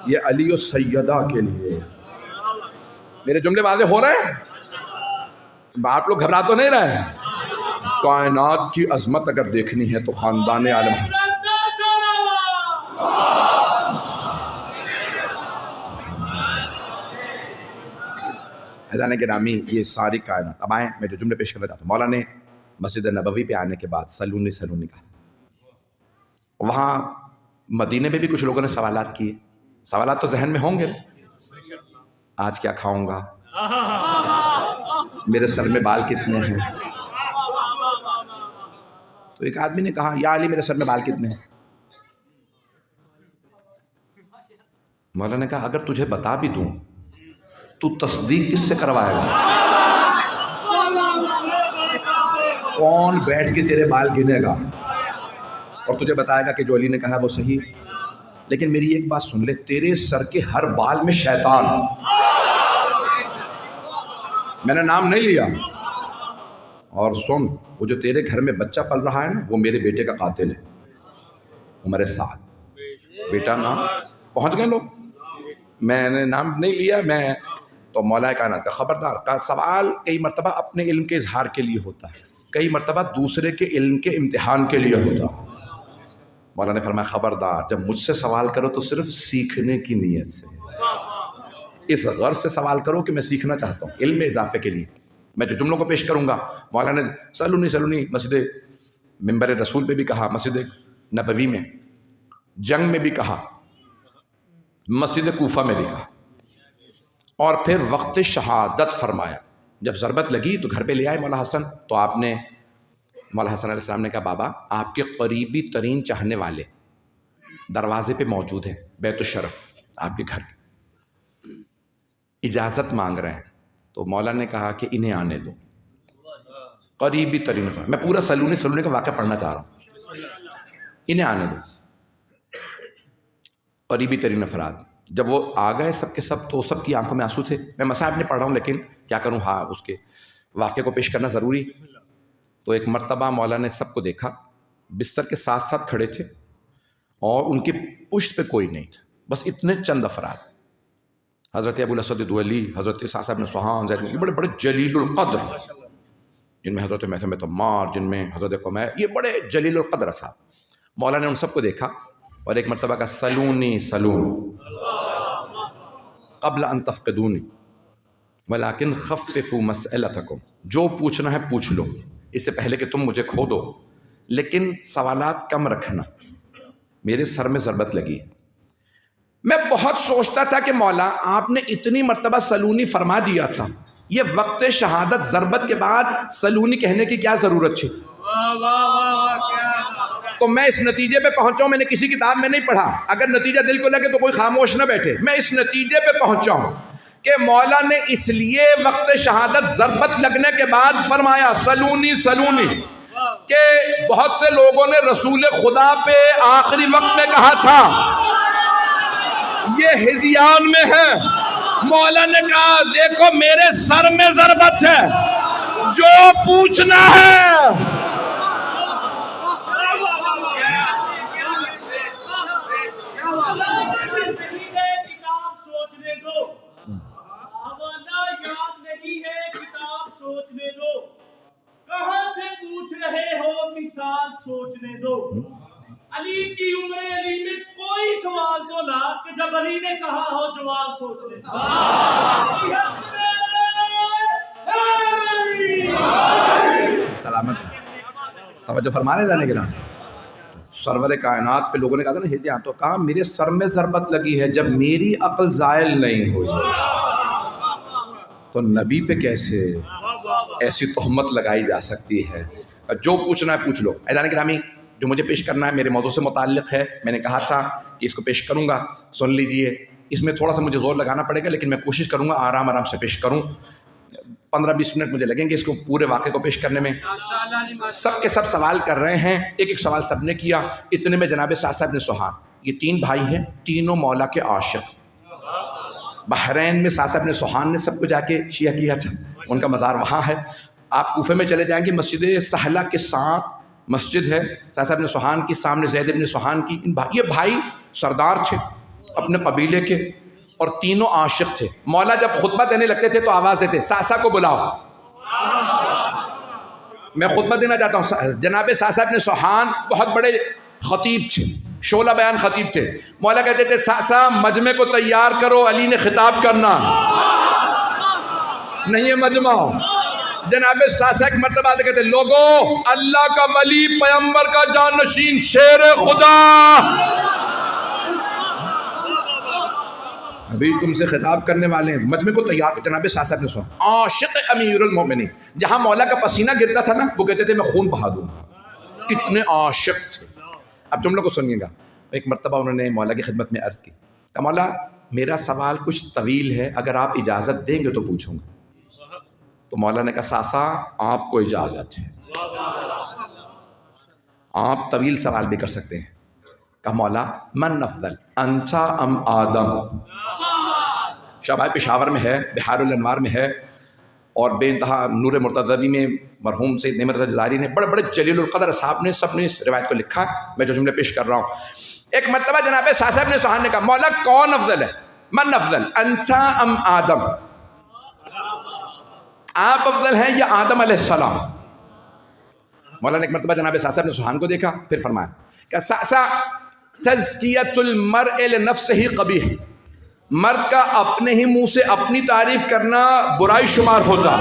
یہ علی و سیدہ کے لیے. میرے جملے واضح ہو رہے ہیں؟ آپ لوگ گھبرا تو نہیں رہے؟ کائنات کی عظمت اگر دیکھنی ہے تو خاندان عالم عزیزان گرامی یہ ساری کائنات. اب آئیں میں جو جملے پیش کرنا چاہتا ہوں. مولا نے مسجد نبوی پہ آنے کے بعد سلونی سلونی کہا. وہاں مدینے میں بھی کچھ لوگوں نے سوالات کیے. سوالات تو ذہن میں ہوں گے, آج کیا کھاؤں گا, میرے سر میں بال کتنے ہیں. تو ایک آدمی نے کہا یا علی میرے سر میں بال کتنے ہیں. مولا نے کہا اگر تجھے بتا بھی دوں تو تصدیق کس سے کروائے گا؟ کون بیٹھ کے تیرے بال گنے گا اور تجھے بتائے گا کہ جو علی نے کہا وہ صحیح. لیکن میری ایک بات سن لے, تیرے سر کے ہر بال میں شیطان. میں نے نام نہیں لیا. اور سن, وہ جو تیرے گھر میں بچہ پل رہا ہے نا, وہ میرے بیٹے کا قاتل ہے, عمر سعد. بیٹا نام پہنچ گئے لوگ, میں نے نام نہیں لیا. میں تو مولا کائنات کا خبردار کا سوال کئی مرتبہ اپنے علم کے اظہار کے لیے ہوتا ہے, کئی مرتبہ دوسرے کے علم کے امتحان کے لیے ہوتا ہے. مولا نے فرمایا خبردار, جب مجھ سے سوال کرو تو صرف سیکھنے کی نیت سے, اس غرض سے سوال کرو کہ میں سیکھنا چاہتا ہوں, علم میں اضافے کے لیے. میں جو جملوں کو پیش کروں گا, مولا نے سلونی سلونی مسجد منبر رسول پہ بھی کہا, مسجد نبوی میں, جنگ میں بھی کہا, مسجد کوفہ میں بھی کہا, اور پھر وقت شہادت فرمایا. جب ضربت لگی تو گھر پہ لے آئے مولا حسن, تو آپ نے مولا حسن علیہ السلام نے کہا بابا آپ کے قریبی ترین چاہنے والے دروازے پہ موجود ہیں, بیت الشرف آپ کے گھر, اجازت مانگ رہے ہیں. تو مولا نے کہا کہ انہیں آنے دو. قریبی ترین, میں پورا سلونی سلونی کا واقعہ پڑھنا چاہ رہا ہوں, انہیں آنے دو. قریبی ترین افراد جب وہ آ گئے سب کے سب, تو سب کی آنکھوں میں آنسو تھے. میں مصاحب نہیں پڑھ رہا ہوں لیکن کیا کروں, ہاں اس کے واقعے کو پیش کرنا ضروری. تو ایک مرتبہ مولا نے سب کو دیکھا, بستر کے ساتھ ساتھ کھڑے تھے اور ان کی پشت پہ کوئی نہیں تھا, بس اتنے چند افراد, حضرت ابو الاسود دؤلی, حضرت صاحب بن سوحان, زید, بڑے بڑے جلیل القدر, جن میں حضرت محتم تمار, جن میں حضرت قمیر, یہ بڑے جلیل القدر صاحب. مولا نے ان سب کو دیکھا اور ایک مرتبہ کا سلونی سلون قبل ان تفقدونی ولکن خففوا مسئلتکم, جو پوچھنا ہے پوچھ لو اس سے پہلے کہ تم مجھے کھو دو, لیکن سوالات کم رکھنا, میرے سر میں ضربت لگی. میں بہت سوچتا تھا کہ مولا آپ نے اتنی مرتبہ سلونی فرما دیا تھا, یہ وقت شہادت ضربت کے بعد سلونی کہنے کی کیا ضرورت تھی؟ تو میں اس نتیجے پہ پہنچا ہوں, میں نے کسی کتاب میں نہیں پڑھا, اگر نتیجہ دل کو لگے تو کوئی خاموش نہ بیٹھے. میں اس نتیجے پہ پہنچا ہوں کہ مولا نے اس لیے وقت شہادت ضربت لگنے کے بعد فرمایا سلونی سلونی, کہ بہت سے لوگوں نے رسول خدا پہ آخری وقت میں کہا تھا یہ ہذیان میں ہے. مولا نے کہا دیکھو میرے سر میں ضربت ہے, جو پوچھنا ہے سوچنے دو. علی کی عمر علی میں کوئی سوال تو لا کہ جب علی نے کہا ہو جواب سوچنے دو. سلامت توجہ فرما رہے جانے کے نام. سرور کائنات پہ لوگوں نے کہا تھا نا ہزیاں, تو کہا میرے سر میں ضربت لگی ہے جب میری عقل زائل نہیں ہوئی. تو نبی پہ کیسے ایسی تہمت لگائی جا سکتی ہے؟ جو پوچھنا ہے پوچھ لو. عزیزان گرامی جو مجھے پیش کرنا ہے میرے موضوع سے متعلق ہے, میں نے کہا تھا کہ اس کو پیش کروں گا, سن لیجئے. اس میں تھوڑا سا مجھے زور لگانا پڑے گا لیکن میں کوشش کروں گا آرام آرام سے پیش کروں. 15-20 منٹ مجھے لگیں گے اس کو پورے واقعے کو پیش کرنے میں. سب کے سب سوال کر رہے ہیں, ایک ایک سوال سب نے کیا. اتنے میں جناب صاحب بن سوحان, یہ 3 بھائی ہیں, تینوں مولا کے عاشق. بحرین میں صاحب بن سوحان نے سب کو جا کے شیعہ کیا تھا, ان کا مزار وہاں ہے. آپ کوفے میں چلے جائیں گے, مسجد سہلہ کے ساتھ مسجد ہے صاحب بن سوحان کی, سامنے زید بن سوحان کی. یہ بھائی سردار تھے اپنے قبیلے کے اور تینوں عاشق تھے. مولا جب خطبہ دینے لگتے تھے تو آواز دیتے ساسا کو بلاؤ, میں خطبہ دینا چاہتا ہوں. جناب صاحب بن سوحان بہت بڑے خطیب تھے, شعلہ بیان خطیب تھے. مولا کہتے تھے ساسا مجمع کو تیار کرو, علی نے خطاب کرنا. نہیں ہے مجمع. جناب ساسا ایک مرتبہ کہتے لوگوں اللہ کا ولی پیغمبر کا جانشین شیر خدا. ابھی تم سے خطاب کرنے والے ہیں, مجمع کو تیار. جناب ساسا نے سنا عاشق امیر المومنین, جہاں مولا کا پسینہ گرتا تھا نا وہ کہتے تھے میں خون بہا دوں, اتنے عاشق تھے. اب تم لوگ کو سنیے گا. ایک مرتبہ انہوں نے مولا کی خدمت میں عرض کی کہ مولا میرا سوال کچھ طویل ہے, اگر آپ اجازت دیں گے تو پوچھوں گا. تو مولا نے کہا ساسا آپ کو اجازت ہے, آپ طویل سوال بھی کر سکتے ہیں. کہا مولا من افضل انت ام آدم. شاہبائی پشاور میں ہے, بحار الانوار میں ہے, اور بے انتہا نور مرتضوی میں مرحوم سید نعمت رضا جزائری نے بڑے بڑے جلیل القدر صاحب نے سب نے اس روایت کو لکھا. میں جو جملے پیش کر رہا ہوں, ایک مرتبہ جناب ساسا ابن سوحان نے کہا مولا کون افضل ہے, من افضل انت ام آدم, آپ افضل ہیں یا آدم علیہ السلام. مولا نے ایک مرتبہ جناب ساسا ابن سوحان کو دیکھا, پھر فرمایا کہ ساسا تزکیۃ المرء لنفسہ قبیح, مرد کا اپنے ہی منہ سے اپنی تعریف کرنا برائی شمار ہوتا,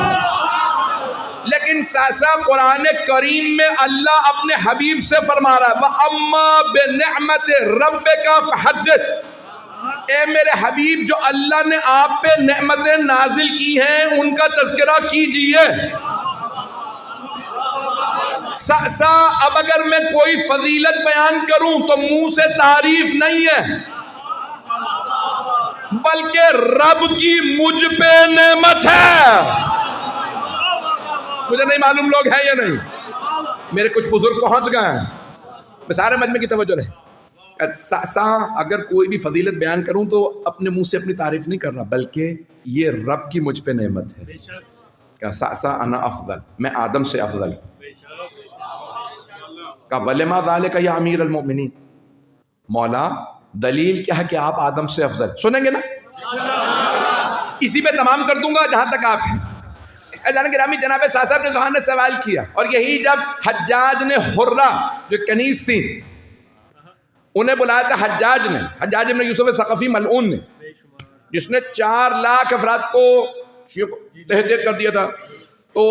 لیکن ساسا قرآن کریم میں اللہ اپنے حبیب سے فرما رہا ہے وَأَمَّا بِنِعْمَةِ رَبِّكَ فَحَدِّثْ, اے میرے حبیب جو اللہ نے آپ پہ نعمتیں نازل کی ہیں ان کا تذکرہ کیجئے. ساسا اب اگر میں کوئی فضیلت بیان کروں تو منہ سے تعریف نہیں ہے, بلکہ رب کی مجھ پہ نعمت ہے. مجھے نہیں معلوم لوگ ہیں یا نہیں, میرے کچھ بزرگ پہنچ گئے ہیں, میں سارے مجمع کی توجہ رہے. ساسا اگر کوئی بھی فضیلت بیان کروں تو اپنے منہ سے اپنی تعریف نہیں کر رہا, بلکہ یہ رب کی مجھ پہ نعمت ہے. کہ ساسا انا افضل, میں آدم سے افضل. کہ ولما ذالک یا امیر المؤمنین, مولا دلیل کیا ہے کہ آپ آدم سے افضل. سنیں گے نا, اسی پہ تمام کر دوں گا جہاں تک آپ ہیں. اذان گرامی جناب ساسا ابن سوحان نے سوال کیا, اور یہی جب حجاج نے حرہ جو کنیز تھی انہیں بلایا تھا حجاج نے, حجاج ابن یوسف ثقفی ملعون نے, جس نے 4 لاکھ افراد کو تہدید کر دیا تھا. تو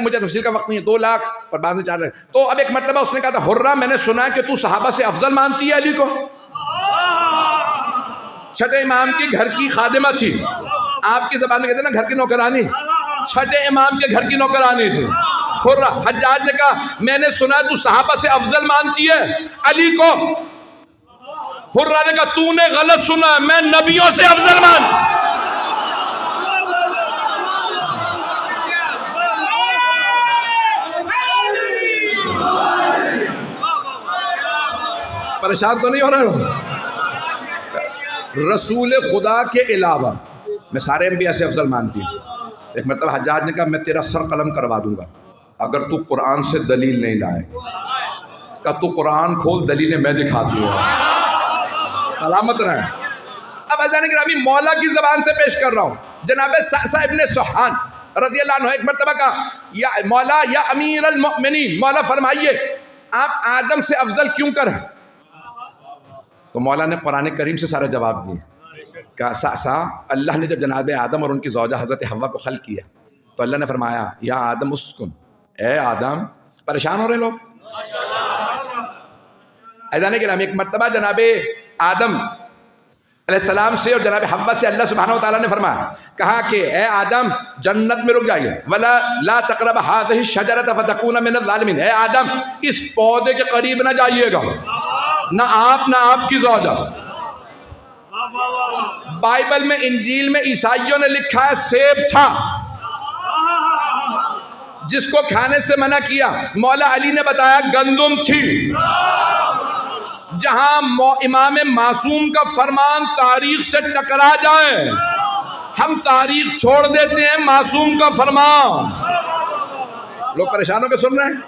مجھے تفصیل کا وقت نہیں ہے, 2 لاکھ اور بعد میں 4 لاکھ. تو اب ایک مرتبہ اس نے کہا تھا حرہ میں نے سنا کہ تو صحابہ سے افضل مانتی ہے علی کو. چھٹے امام کے گھر کی خادمہ تھی, آپ کی زبان میں کہتے ہیں نا گھر کی نوکرانی, چھٹے امام کے گھر کی نوکرانی تھی. حرہ, حجاج نے کہا میں نے سنا تو صحابہ سے افضل مانتی ہے علی کو. حرہ نے کہا تو نے غلط سنا, میں نبیوں سے افضل مان. پریشان تو نہیں ہو رہے ہو؟ رسول خدا کے علاوہ میں سارے انبیاء سے افضل مانتی ہوں. ایک مرتبہ حجاج نے کہا میں تیرا سر قلم کروا دوں گا اگر تو قرآن سے دلیل نہیں لائے. کہ تو قرآن کھول, دلیلیں میں دکھاتی ہوں. سلامت رہے. اب اذان گرامی مولا کی زبان سے پیش کر رہا ہوں. جناب ساسا ابن سوحان رضی اللہ عنہ ایک مرتبہ کہا یا مولا یا امیر المؤمنین, مولا فرمائیے آپ آدم سے افضل کیوں کر ہیں؟ تو مولا نے قرآن کریم سے سارا جواب دیے. کہا ساسا اللہ نے جب جناب آدم اور ان کی زوجہ حضرت حوا کو خلق کیا تو اللہ نے فرمایا یا آدم اسکن, اے آدم. پریشان ہو رہے لوگ؟ اذان گرامی ایک مرتبہ جناب آدم علیہ السلام سے اور جناب حوا سے اللہ سبحانہ وتعالیٰ نے فرمایا, کہا کہ اے آدم جنت میں رک جائیے, ولا لا تقرب هذه الشجرة فتكون من الظالمین. اے آدم اس پودے کے قریب نہ جائیے گا, نہ آپ کی زوجہ. بائبل میں انجیل میں عیسائیوں نے لکھا ہے سیب تھا جس کو کھانے سے منع کیا. مولا علی نے بتایا گندم تھی. جہاں امام معصوم کا فرمان تاریخ سے ٹکرا جائے ہم تاریخ چھوڑ دیتے ہیں, معصوم کا فرمان. لوگ پریشانوں کے سن رہے ہیں.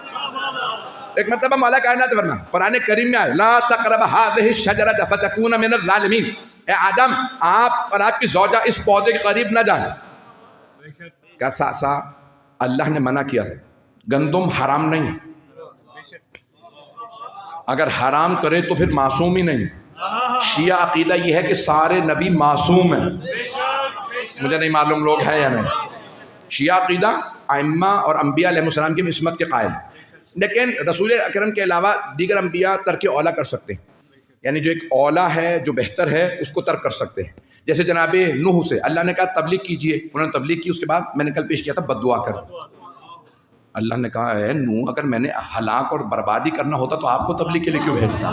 ایک مرتبہ مولا کائنات فرمایا قرآن کریم میں آئے لا تقرب هذه الشجرة فتكون من الظالمین. اے آدم آپ اور آپ کی زوجہ اس پودے کے قریب نہ جائیں. کیا ساسا اللہ نے منع کیا تھا, گندم حرام نہیں, اگر حرام کرے تو پھر معصوم ہی نہیں. شیعہ عقیدہ یہ ہے کہ سارے نبی معصوم ہیں. مجھے نہیں معلوم لوگ ہیں یا نہیں. شیعہ عقیدہ ائمہ اور انبیاء علیہ السلام کی عصمت کے قائل، لیکن رسول اکرم کے علاوہ دیگر انبیاء ترک اولا کر سکتے ہیں، یعنی جو ایک اولا ہے جو بہتر ہے اس کو ترک کر سکتے ہیں. جیسے جناب نوح سے اللہ نے کہا تبلیغ کیجئے، انہوں نے تبلیغ کی، اس کے بعد میں نے کل پیش کیا تھا بد دعا کر. اللہ نے کہا اے نوح اگر میں نے ہلاک اور بربادی کرنا ہوتا تو آپ کو تبلیغ کے لیے کیوں بھیجتا؟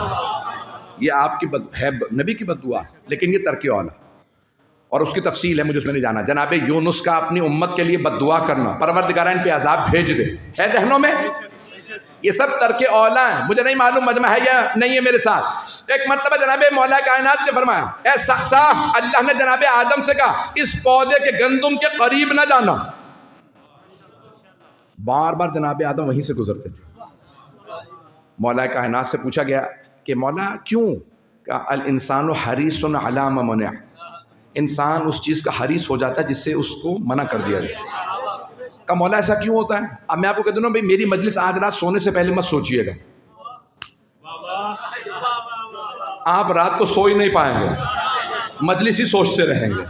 یہ آپ کی ہے نبی کی بد دعا، لیکن یہ ترک اولا. اور اس کی تفصیل ہے، مجھے اس میں نہیں جانا. جناب یونس کا اپنی امت کے لیے بد دعا کرنا، پروردگار ان پہ عذاب بھیج دے، ہے ذہنوں میں؟ یہ سب ترک اولا ہیں. مجھے نہیں معلوم مجمع ہے یا نہیں ہے میرے ساتھ. ایک مرتبہ جناب مولا کائنات نے فرمایا اے سعصا، اللہ نے جناب آدم سے کہا اس پودے کے گندم کے قریب نہ جانا. بار بار جناب آدم وہیں سے گزرتے تھے. مولا کائنات سے پوچھا گیا کہ مولا کیوں؟ کہا الانسان حریص علی ما منع، انسان اس چیز کا حریص ہو جاتا ہے جس سے اس کو منع کر دیا جائے. کہا مولا ایسا کیوں ہوتا ہے؟ اب میں آپ کو کہہ دوں نا بھائی میری مجلس آج رات سونے سے پہلے مت سوچیے گا، آپ رات کو سو ہی نہیں پائیں گے، مجلس ہی سوچتے رہیں گے.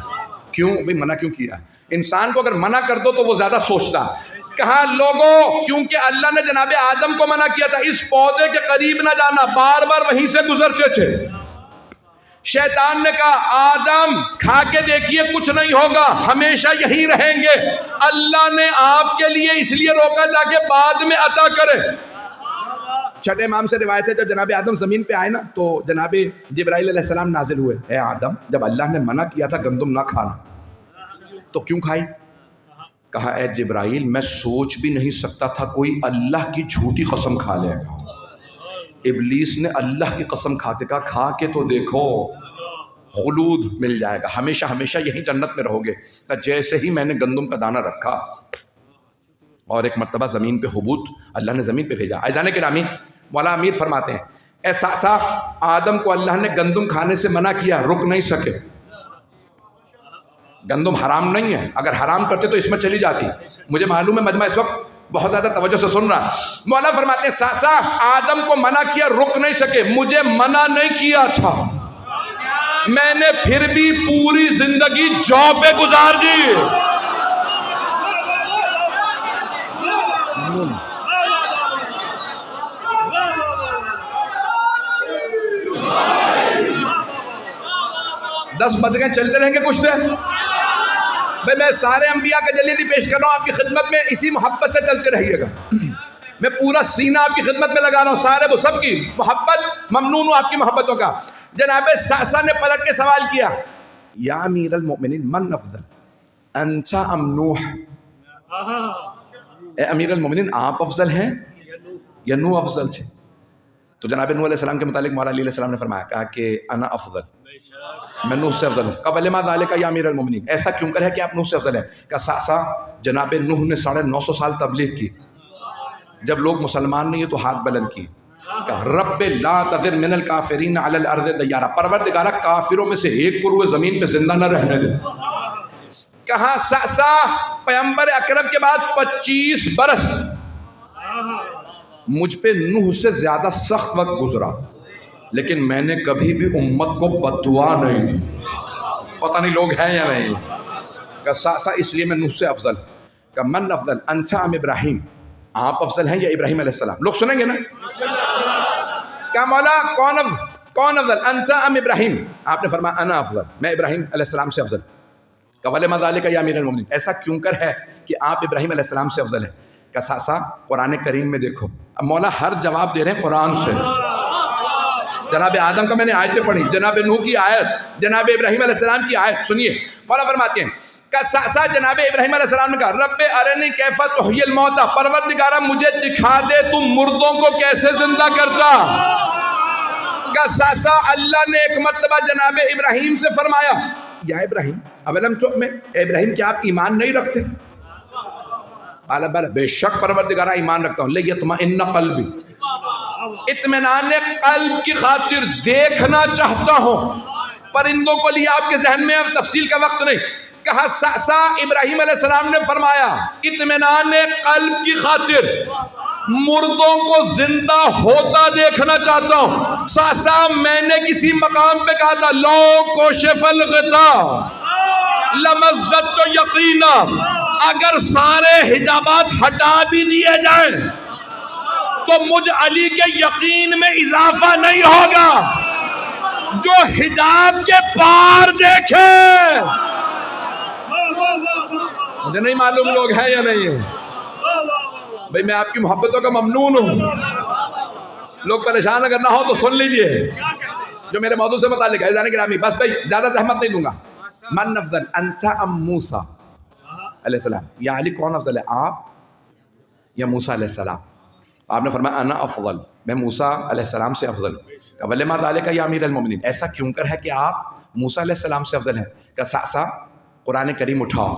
کیوں بھائی منع کیوں کیا؟ انسان کو اگر منع کر دو تو وہ زیادہ سوچتا. کہا لوگوں کیونکہ اللہ نے جناب آدم کو منع کیا تھا اس پودے کے قریب نہ جانا، بار بار وہیں سے گزرتے تھے. شیطان نے کہا آدم کھا کے دیکھیے کچھ نہیں ہوگا، ہمیشہ یہی رہیں گے. اللہ نے آپ کے لیے اس لیے روکا تاکہ بعد میں عطا کرے. چھٹے امام سے روایت ہے جب جناب آدم زمین پہ آئے نا تو جناب جبرائیل علیہ السلام نازل ہوئے. اے آدم جب اللہ نے منع کیا تھا گندم نہ کھانا تو کیوں کھائی؟ کہا اے جبرائیل میں سوچ بھی نہیں سکتا تھا کوئی اللہ کی جھوٹی قسم کھا لے گا. ابلیس نے اللہ کی قسم کھاتے کہا کھا کے تو دیکھو خلود مل جائے گا، ہمیشہ ہمیشہ یہی جنت میں رہو گے. کہ جیسے ہی میں نے گندم کا دانہ رکھا اور ایک مرتبہ زمین پہ حبوط اللہ نے زمین پہ بھیجا. عزیزان گرامی مولا امیر فرماتے ہیں اے سعصا آدم کو اللہ نے گندم کھانے سے منع کیا، رک نہیں سکے. گندم حرام نہیں ہے، اگر حرام کرتے تو اس میں چلی جاتی. مجھے معلوم ہے مجمع اس وقت بہت زیادہ توجہ سے سن رہا. مولا فرماتے ہیں سعصا آدم کو منع کیا، رک نہیں سکے. مجھے منع نہیں کیا تھا، میں نے پھر بھی پوری زندگی جو پہ گزار دی. دس بدگیں چلتے رہیں گے کچھ دیر. بھائی میں سارے انبیاء کا جلیلی پیش کر رہا ہوں آپ کی خدمت میں، اسی محبت سے چلتے رہیے گا. میں پورا سینہ آپ کی خدمت میں لگا رہا ہوں، سارے وہ سب کی محبت، ممنون ہوں آپ کی محبتوں کا. جناب سعصا نے پلٹ کے سوال کیا یا امیر المؤمنین من افضل انت ام نوح؟ اے امیر المؤمنین آپ افضل ہیں یا نوح افضل تھے؟ تو جناب نوح علیہ السلام کے متعلق مولا علی علیہ السلام نے فرمایا کہا کہ انا افضل، میں نوح سے افضل ہوں. کہا وَلِمَا ذَلِكَ یا امیر المؤمنین، ایسا کیوں کر ہے کہ آپ نوح سے افضل ہیں؟ کہا سعصا جناب نوح نے 950 سال تبلیغ کی، جب لوگ مسلمان نہیں ہیں تو ہاتھ بلند کی. کہا رب لا تذر من الکافرین علی الارض دیارا، پروردگارہ کافروں میں سے ایک کو روئے زمین پہ زندہ نہ رہنے دے. کہا سعصا پیغمبر اکرم کے بعد 25 برس مجھ پہ نوح سے زیادہ سخت وقت گزرا، لیکن میں نے کبھی بھی امت کو بد دعا نہیں دی. پتہ نہیں لوگ ہیں یا نہیں. کہ سعصا اس لیے میں نوح سے افضل. کہ من افضل انت ام ابراہیم، آپ افضل ہیں یا ابراہیم علیہ السلام؟ لوگ سنیں گے نا. کیا مولا کون افضل انت ام ابراہیم؟ آپ نے فرمایا انا افضل، میں ابراہیم علیہ السلام سے افضل. کہ وَلِمَا ذَلِكَ یا امیر المؤمنین، ایسا کیوں کر ہے کہ آپ ابراہیم علیہ السلام سے افضل ہیں؟ کہ سعصا قرآن کریم میں دیکھو، اب مولا ہر جواب دے رہے ہیں قرآن سے. جناب آدم کا میں نے آیتیں پڑھی، جناب نوح کی آیت، جناب ابراہیم علیہ السلام کی آیت. سنیے مولا فرماتے ہیں کہ سعصا جناب ابراہیم علیہ السلام نے کہا رب ارنی کیف تحیی الموتى، پروردگارہ مجھے دکھا دے تم مردوں کو کیسے زندہ کرتا. کہ سعصا اللہ نے ایک مرتبہ جناب ابراہیم سے فرمایا یا ابراہیم اولم تؤمن، اے ابراہیم کیا آپ ایمان نہیں رکھتے؟ قال بلى، بے شک پروردگارہ ایمان رکھتا ہوں. لیطمئن قلبی، اطمینان قلب کی خاطر دیکھنا چاہتا ہوں. پرندوں کو لیے آپ کے ذہن میں تفصیل کا وقت نہیں. کہا سعصا ابراہیم علیہ السلام نے فرمایا اطمینان قلب کی خاطر مردوں کو زندہ ہوتا دیکھنا چاہتا ہوں. سعصا میں نے کسی مقام پہ کہا تھا لو کشف الغطاء لمزددت یقینا، اگر سارے حجابات ہٹا بھی دیے جائیں تو مجھ علی کے یقین میں اضافہ نہیں ہوگا۔ جو حجاب کے پار دیکھے، مجھے نہیں معلوم لوگ ہیں یا نہیں ہیں بھئی، میں آپ کی محبتوں کا ممنون ہوں، لوگ پریشان اگر نہ ہو تو سن لیجئے جو میرے موضوع سے متعلق ہے۔ عزیزان گرامی، بس بھئی زیادہ زحمت نہیں دوں گا۔ من افضل انت ام موسیٰ علیہ السلام، یا علی کون افضل ہے، آپ یا موسیٰ علیہ السلام؟ آپ نے فرمایا انا افضل، میں موسیٰ علیہ السلام سے افضل۔ وَلِمَا ذَلِكَ یا امیر المومنین، ایسا کیوں کر ہے کہ آپ موسیٰ علیہ السلام سے افضل ہیں؟ کہ سا قرآن کریم اٹھاؤ۔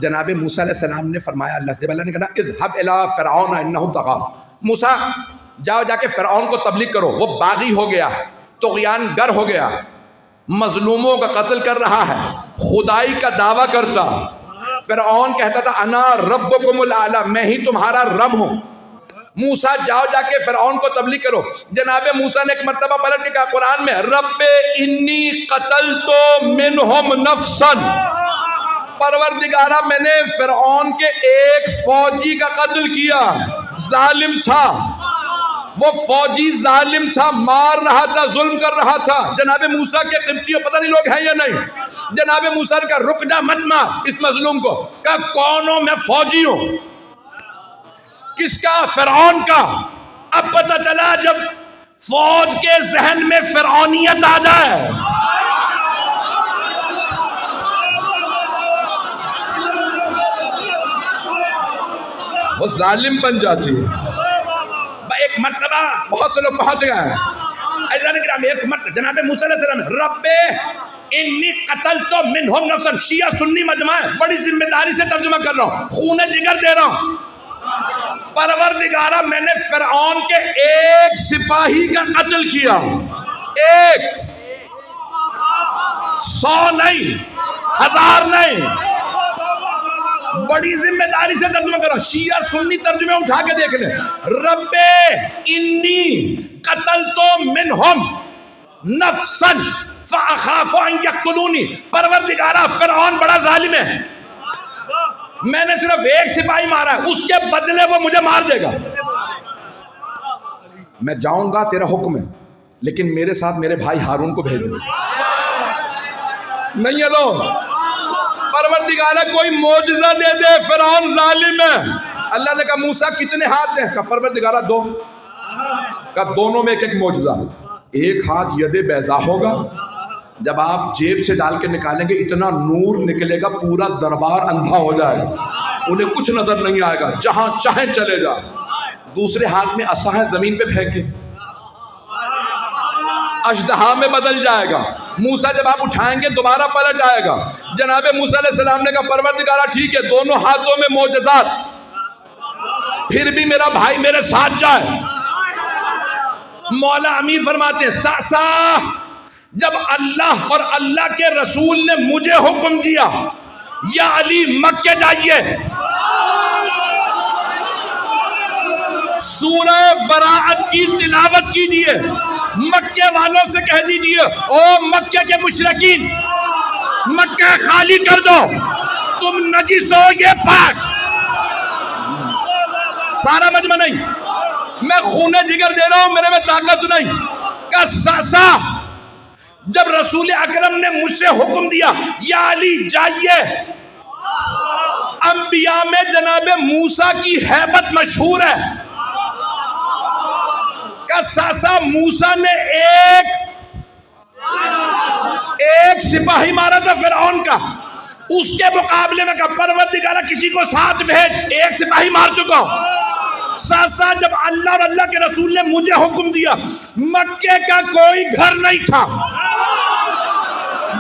جناب موسیٰ علیہ السلام نے فرمایا اللہ سے، اللہ نے کہا اذهب الى فرعون انه طغى، موسیٰ جاؤ جا کے فرعون کو تبلیغ کرو، وہ باغی ہو گیا، طغیان گر ہو گیا، مظلوموں کا قتل کر رہا ہے، خدائی کا دعویٰ کرتا۔ فرعون کہتا تھا انا ربکم الاعلی، میں ہی تمہارا رب ہوں۔ موسیٰ جاؤ جا کے فرعون کو تبلیغ کرو۔ جناب موسیٰ نے ایک مرتبہ پلٹ کے کہا قرآن میں، رب انی قتلت منہم نفسا، پروردگارہ میں نے فرعون کے ایک فوجی کا قتل کیا، ظالم تھا، وہ فوجی ظالم تھا، مار رہا تھا، ظلم کر رہا تھا۔ جناب موسیٰ کے قبطیوں، پتہ نہیں لوگ ہیں یا نہیں، جناب موسیٰ نے کہا رک جا مت مار اس مظلوم کو۔ کہا کون ہوں؟ میں فوجی ہوں۔ کس کا؟ فرعون کا۔ اب پتہ چلا جب فوج کے ذہن میں فرعونیت آ جائے، وہ ظالم بن جاتی ہے۔ ایک مرتبہ بہت سے لوگ پہنچ گئے ہیں، عزیزان کرام، ایک مرتبہ جناب موسیٰ علیہ السلام رب انی قتلت منہم نفسا، شیعہ سنی مجمع ہے، بڑی ذمہ داری سے ترجمہ کر رہا ہوں، خون جگر دے رہا ہوں، پروردگارہ میں نے فرعون کے ایک سپاہی کا قتل کیا، ایک، 100 نہیں، 1000 نہیں، بڑی ذمہ داری سے ترجمہ کرو، شیعہ سنی ترجمے اٹھا کے دیکھ لیں۔ رب انی قتلت منہم نفسا فاخاف ان یقتلونی، پروردگارہ فرعون بڑا ظالم ہے، میں نے صرف ایک سپاہی مارا ہے، اس کے بدلے وہ مجھے مار دے گا، میں جاؤں گا، تیرا حکم ہے، لیکن میرے ساتھ میرے بھائی ہارون کو بھیج دے۔ نہیں ہے لو، پروردگارہ کوئی معجزہ دے دے، فرعون ظالم ہے۔ اللہ نے کہا موسیٰ کتنے ہاتھ ہیں؟ کہا پروردگارہ 2۔ کہا دونوں میں ایک ایک معجزہ، ایک ہاتھ ید بیضا ہوگا، جب آپ جیب سے ڈال کے نکالیں گے اتنا نور نکلے گا پورا دربار اندھا ہو جائے گا، انہیں کچھ نظر نہیں آئے گا، جہاں چاہیں چلے جا۔ دوسرے ہاتھ میں عصا ہے، زمین پہ پھینکے اژدہا میں بدل جائے گا، موسیٰ جب آپ اٹھائیں گے دوبارہ پلٹ آئے گا۔ جناب موسیٰ علیہ السلام نے کہا پروردگارہ ٹھیک ہے، دونوں ہاتھوں میں معجزات، پھر بھی میرا بھائی میرے ساتھ جائے۔ مولا امیر فرماتے ہیں سا جب اللہ اور اللہ کے رسول نے مجھے حکم دیا یا علی مکہ جائیے، سورہ براءت کی تلاوت کیجئے، مکہ والوں سے کہہ دیجئے او مکہ کے مشرکین، مکہ خالی کر دو، تم نجس ہو، یہ پاک۔ سارا مجمع نہیں، میں خون جگر دے رہا ہوں، میرے میں طاقت نہیں۔ کہ ساسا جب رسول اکرم نے مجھ سے حکم دیا یا علی جائیے، انبیاء میں جناب موسیٰ کی ہیبت مشہور ہے، کہ ساسا موسیٰ نے ایک سپاہی مارا تھا فرعون کا، اس کے مقابلے میں کہا پروردگارہ کسی کو ساتھ بھیج، ایک سپاہی مار چکا ہوں۔ ساسا جب اللہ اور اللہ کے رسول نے مجھے حکم دیا، مکے کا کوئی گھر نہیں تھا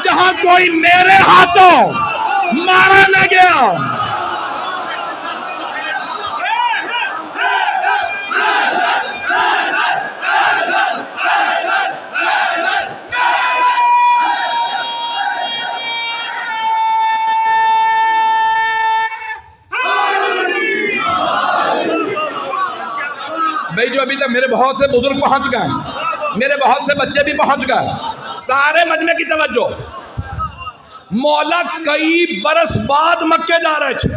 جہاں کوئی میرے ہاتھوں مارا نہ گیا۔ بھائی جو ابھی تک میرے بہت سے بزرگ پہنچ گئے، میرے بہت سے بچے بھی پہنچ گئے، سارے مجمع کی توجہ. مولا کئی برس بعد مکے جا رہے تھے.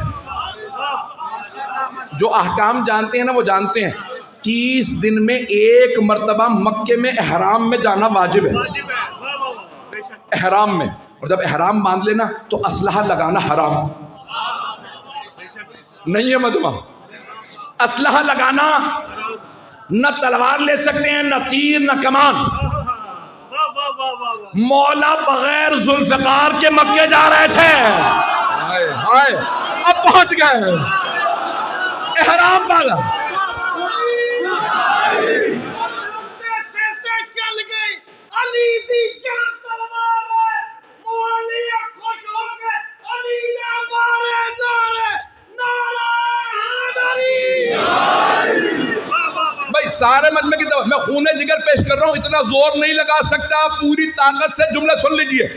جو احکام جانتے ہیں نا وہ جانتے ہیں 30 دن میں ایک مرتبہ مکے میں احرام میں جانا واجب ہے. احرام میں. اور جب احرام باندھ لینا تو اسلحہ لگانا حرام نہیں ہے. مجمع اسلحہ لگانا نہ تلوار لے سکتے ہیں نہ تیر نہ کمان. مولا بغیر ذوالفقار کے مکے جا رہے تھے. ہائے اب پہنچ گئے احرام باندھا. چل گئے علی دی جان تلوار ہے. مولی خوش ہو گئے علی نے مارے نعرے بھائی سارے مجمع کی طرف میں خون جگر پیش کر رہا ہوں, اتنا زور نہیں لگا سکتا, پوری طاقت سے جملہ سن لیجئے.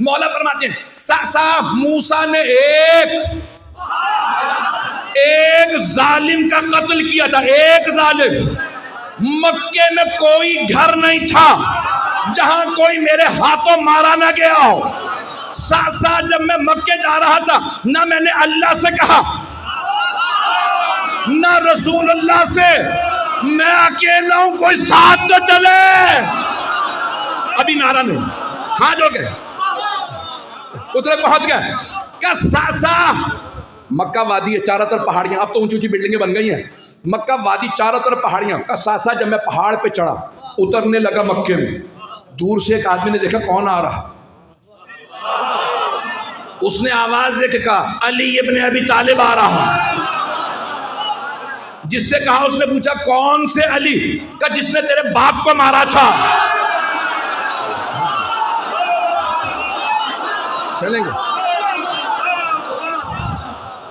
مولا فرماتے ہیں سا موسیٰ نے ایک ظالم کا قتل کیا تھا. ایک ظالم. مکے میں کوئی گھر نہیں تھا جہاں کوئی میرے ہاتھوں مارا نہ گیا ہو. سا جب میں مکے جا رہا تھا نہ میں نے اللہ سے کہا نہ رسول اللہ سے میں اکیلا ہوں کوئی ساتھ تو چلے. ابھی نعرہ نہیں. کھا جو گئے اترے پہنچ گئے کہ ساسا مکہ وادی ہے, چاروں طرف پہاڑیاں. اب تو اونچی اونچی بلڈنگیں بن گئی ہیں. مکہ وادی چاروں طرف پہاڑیاں. کہ ساسا جب میں پہاڑ پہ چڑھا اترنے لگا مکے میں, دور سے ایک آدمی نے دیکھا کون آ رہا. اس نے آواز دے کے کہا علی ابن ابی طالب آ رہا. جس سے کہا اس نے پوچھا کون سے علی؟ کہ جس نے تیرے باپ کو مارا تھا. چلیں گے.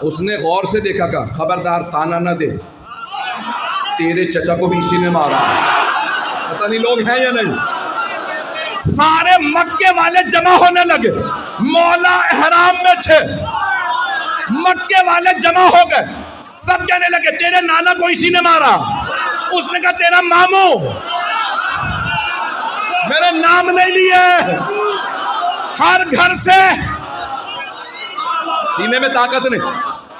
اس نے غور سے دیکھا کہ خبردار تانا نہ دے, تیرے چچا کو بھی اسی نے مارا. پتہ نہیں لوگ ہیں یا نہیں. سارے مکے والے جمع ہونے لگے. مولا احرام میں تھے, مکے والے جمع ہو گئے. سب کہنے لگے تیرے نانا کو اسی نے مارا. اس نے کہا تیرا ماموں, میرے نام نہیں لیے. ہر گھر سے سینے میں طاقت نہیں,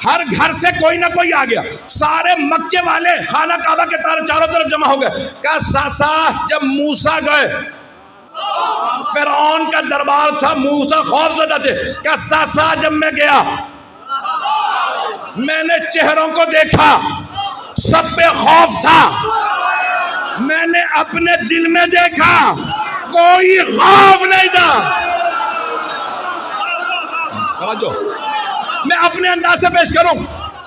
ہر گھر سے کوئی نہ کوئی آ گیا. سارے مکے والے خانہ کعبہ کے چاروں طرف جمع ہو گئے. کہا ساسا جب موسیٰ گئے, فرعون کا دربار تھا, موسیٰ خوف زدہ تھے. کہا ساسا جب میں گیا میں نے چہروں کو دیکھا, سب پہ خوف تھا. میں نے اپنے دل میں دیکھا کوئی خوف نہیں تھا. میں اپنے انداز سے پیش کروں.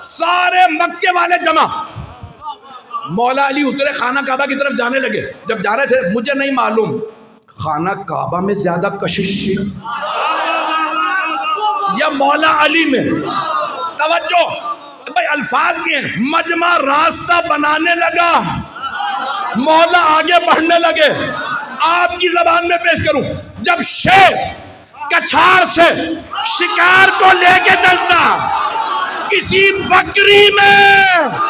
سارے مکے والے جمع. مولا علی اترے خانہ کعبہ کی طرف جانے لگے. جب جا رہے تھے مجھے نہیں معلوم خانہ کعبہ میں زیادہ کشش تھی یا مولا علی میں. توجہ بھائی الفاظ کی ہیں. مجمع راستہ بنانے لگا, مولا آگے بڑھنے لگے. آپ کی زبان میں پیش کروں, جب شیر کچھاڑ سے شکار کو لے کے چلتا کسی بکری میں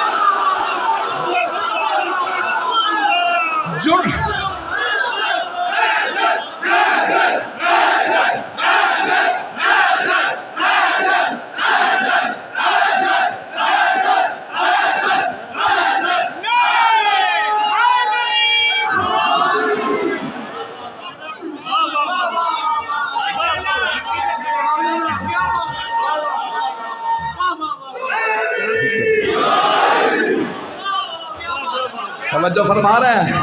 توجہ فرما رہے ہیں.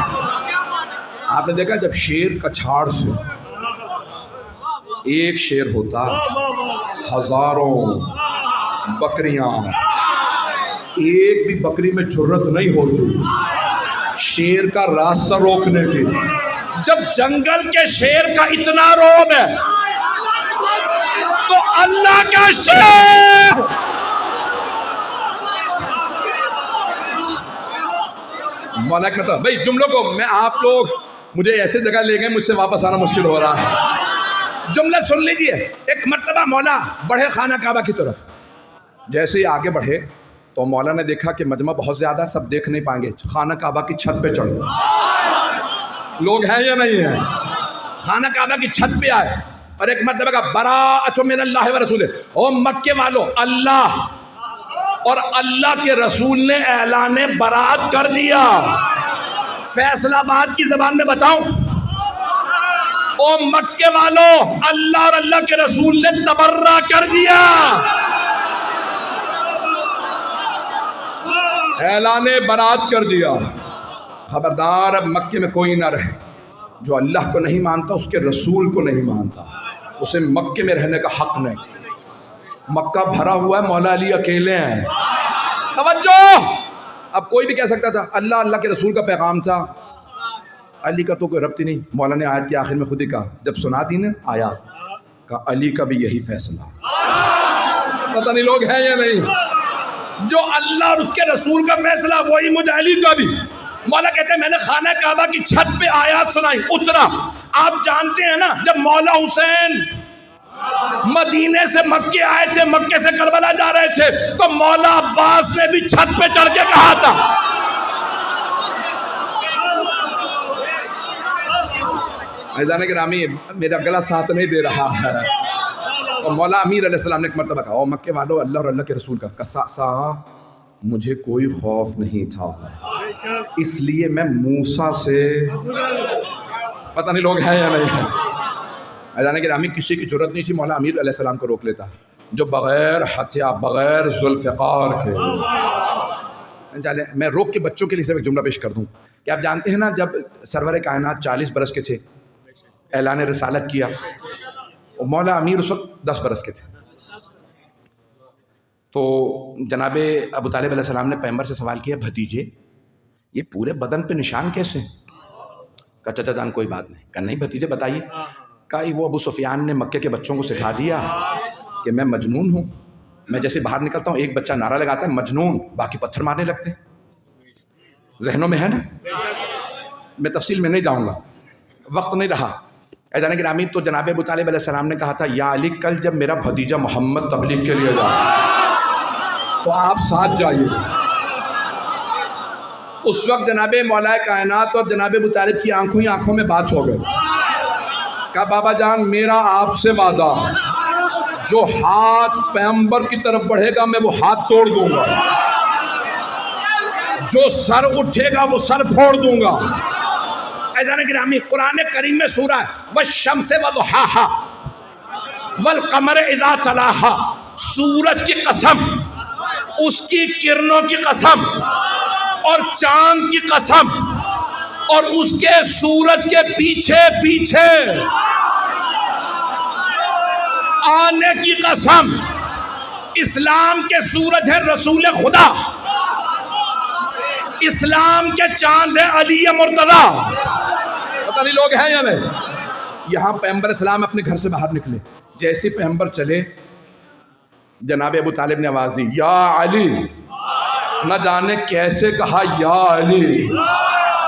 آپ نے دیکھا جب شیر کچھاڑ سے, ایک شیر ہوتا ہزاروں بکریاں, ایک بھی بکری میں جرت نہیں ہوتی شیر کا راستہ روکنے کی. جب جنگل کے شیر کا اتنا روب ہے تو اللہ کا شیر مالک میں تھا. بھائی جملوں کو میں آپ لوگ مجھے ایسے جگہ لے گئے, مجھ سے واپس آنا مشکل ہو رہا ہے. جملہ سن لیجئے. ایک مرتبہ مولا بڑھے خانہ کعبہ کی طرف. جیسے ہی آگے بڑھے تو مولا نے دیکھا کہ مجمع بہت زیادہ, سب دیکھ نہیں پائیں گے. خانہ کعبہ کی چھت پہ چڑھے. لوگ ہیں یا نہیں ہیں؟ خانہ کعبہ کی چھت پہ آئے اور ایک مرتبہ کہا براءۃ من اللہ و رسولہ، او مکے والو، اللہ اور اللہ کے رسول نے اعلان برات کر دیا۔ فیصل آباد کی زبان میں بتاؤں، او مکے والو، اللہ اور اللہ کے رسول نے تبرہ کر دیا، اعلان برات کر دیا۔ خبردار اب مکے میں کوئی نہ رہے جو اللہ کو نہیں مانتا، اس کے رسول کو نہیں مانتا، اسے مکے میں رہنے کا حق نہیں۔ مکہ بھرا ہوا ہے، مولا علی اکیلے ہیں۔ توجہ، اب کوئی بھی کہہ سکتا تھا اللہ اللہ کے رسول کا پیغام تھا، علی کا تو کوئی ربط ہی نہیں۔ مولا نے آیت کے آخر میں خود ہی کہا، جب سنا دی نا آیات، کہا علی کا بھی یہی فیصلہ۔ پتہ نہیں لوگ ہیں یا نہیں، جو اللہ اور اس کے رسول کا فیصلہ وہی مجھے علی کا بھی۔ مولا کہتے ہیں میں نے خانہ کعبہ کی چھت پہ آیات سنائی، اترا۔ آپ جانتے ہیں نا جب مولا حسین مدینے سے مکے آئے تھے، مکے سے کربلا جا رہے تھے، تو مولا عباس نے بھی چھت پہ چڑھ کے کہا تھا۔ عزیزان گرامی، میرا گلا ساتھ نہیں دے رہا ہے۔ اور مولا امیر علیہ السلام نے ایک مرتبہ کہا، او مکے والو، اللہ اور اللہ کے رسول کا قصہ، مجھے کوئی خوف نہیں تھا، اس لیے میں موسیٰ سے، پتہ نہیں لوگ ہیں یا نہیں ہیں۔ عزیزان گرامی، کسی کی جرت نہیں تھی مولا امیر علیہ السلام کو روک لیتا، جو بغیر ہتھیار، بغیر ذوالفقار کے۔ میں روک کے بچوں کے لیے صرف ایک جملہ پیش کر دوں کہ آپ جانتے ہیں نا جب سرور کائنات 40 برس کے تھے، اعلان رسالت کیا، اور مولا امیر اس وقت 10 برس کے تھے، تو جناب ابو طالب علیہ السلام نے پیغمبر سے سوال کیا، بھتیجے یہ پورے بدن پہ نشان کیسے؟ کہا چچا جان کوئی بات نہیں۔ کہا نہیں بھتیجے بتائیے۔ کہا وہ ابو سفیان نے مکے کے بچوں کو سکھا دیا کہ میں مجنون ہوں، میں جیسے باہر نکلتا ہوں ایک بچہ نعرہ لگاتا ہے مجنون، باقی پتھر مارنے لگتے ہیں۔ ذہنوں میں ہے نا، میں تفصیل میں نہیں جاؤں گا، وقت نہیں رہا۔ عزیزان گرامی، تو جناب ابو طالب علیہ السلام نے کہا تھا یا علی کل جب میرا بھتیجا محمد تبلیغ کے لیے جائے تو آپ ساتھ جائیے۔ اس وقت جناب مولا کائنات اور جناب ابو طالب کی آنکھوں ہی آنکھوں میں بات ہو گئی۔ کہا بابا جان میرا آپ سے وعدہ، جو ہاتھ پیغمبر کی طرف بڑھے گا میں وہ ہاتھ توڑ دوں گا، جو سر اٹھے گا وہ سر پھوڑ دوں گا۔ عزیزان گرامی، قرآن کریم میں سورہ ہے والشمس وضحاها والقمر اذا تلاها، سورج کی قسم، اس کی کرنوں کی قسم، اور چاند کی قسم، اور اس کے سورج کے پیچھے پیچھے آنے کی قسم۔ اسلام کے سورج ہے رسول خدا، اسلام کے چاند ہے علی مرتضیٰ۔ پتہ نہیں لوگ ہیں یا نہیں۔ یہاں پیغمبر اسلام اپنے گھر سے باہر نکلے، جیسے پیغمبر چلے جناب ابو طالب نے آواز دی یا علی، نہ جانے کیسے کہا یا علی،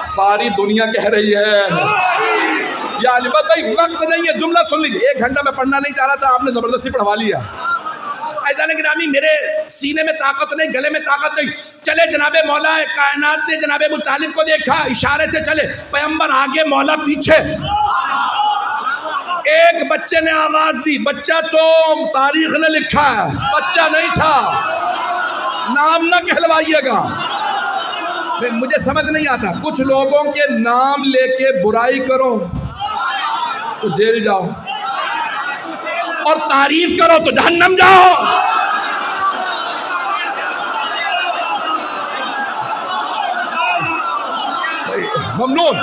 ساری دنیا کہہ رہی ہے یا علی۔ بھائی وقت نہیں ہے، جملہ سن لیجیے، 1 گھنٹہ میں پڑھنا نہیں چاہ رہا تھا، آپ نے زبردستی پڑھوا لیا۔ عزیزان گرامی، میرے سینے میں طاقت نہیں، گلے میں طاقت نہیں۔ چلے جناب مولا کائنات نے جناب ابو طالب کو دیکھا، اشارے سے چلے، پیغمبر آگے مولا پیچھے۔ ایک بچے نے آواز دی، بچہ تو تاریخ نے لکھا ہے، بچہ نہیں تھا، نام نہ کہلوائیے گا۔ مجھے سمجھ نہیں آتا، کچھ لوگوں کے نام لے کے برائی کرو تو جیل جاؤ، اور تعریف کرو تو جہنم جاؤ۔ ممنون۔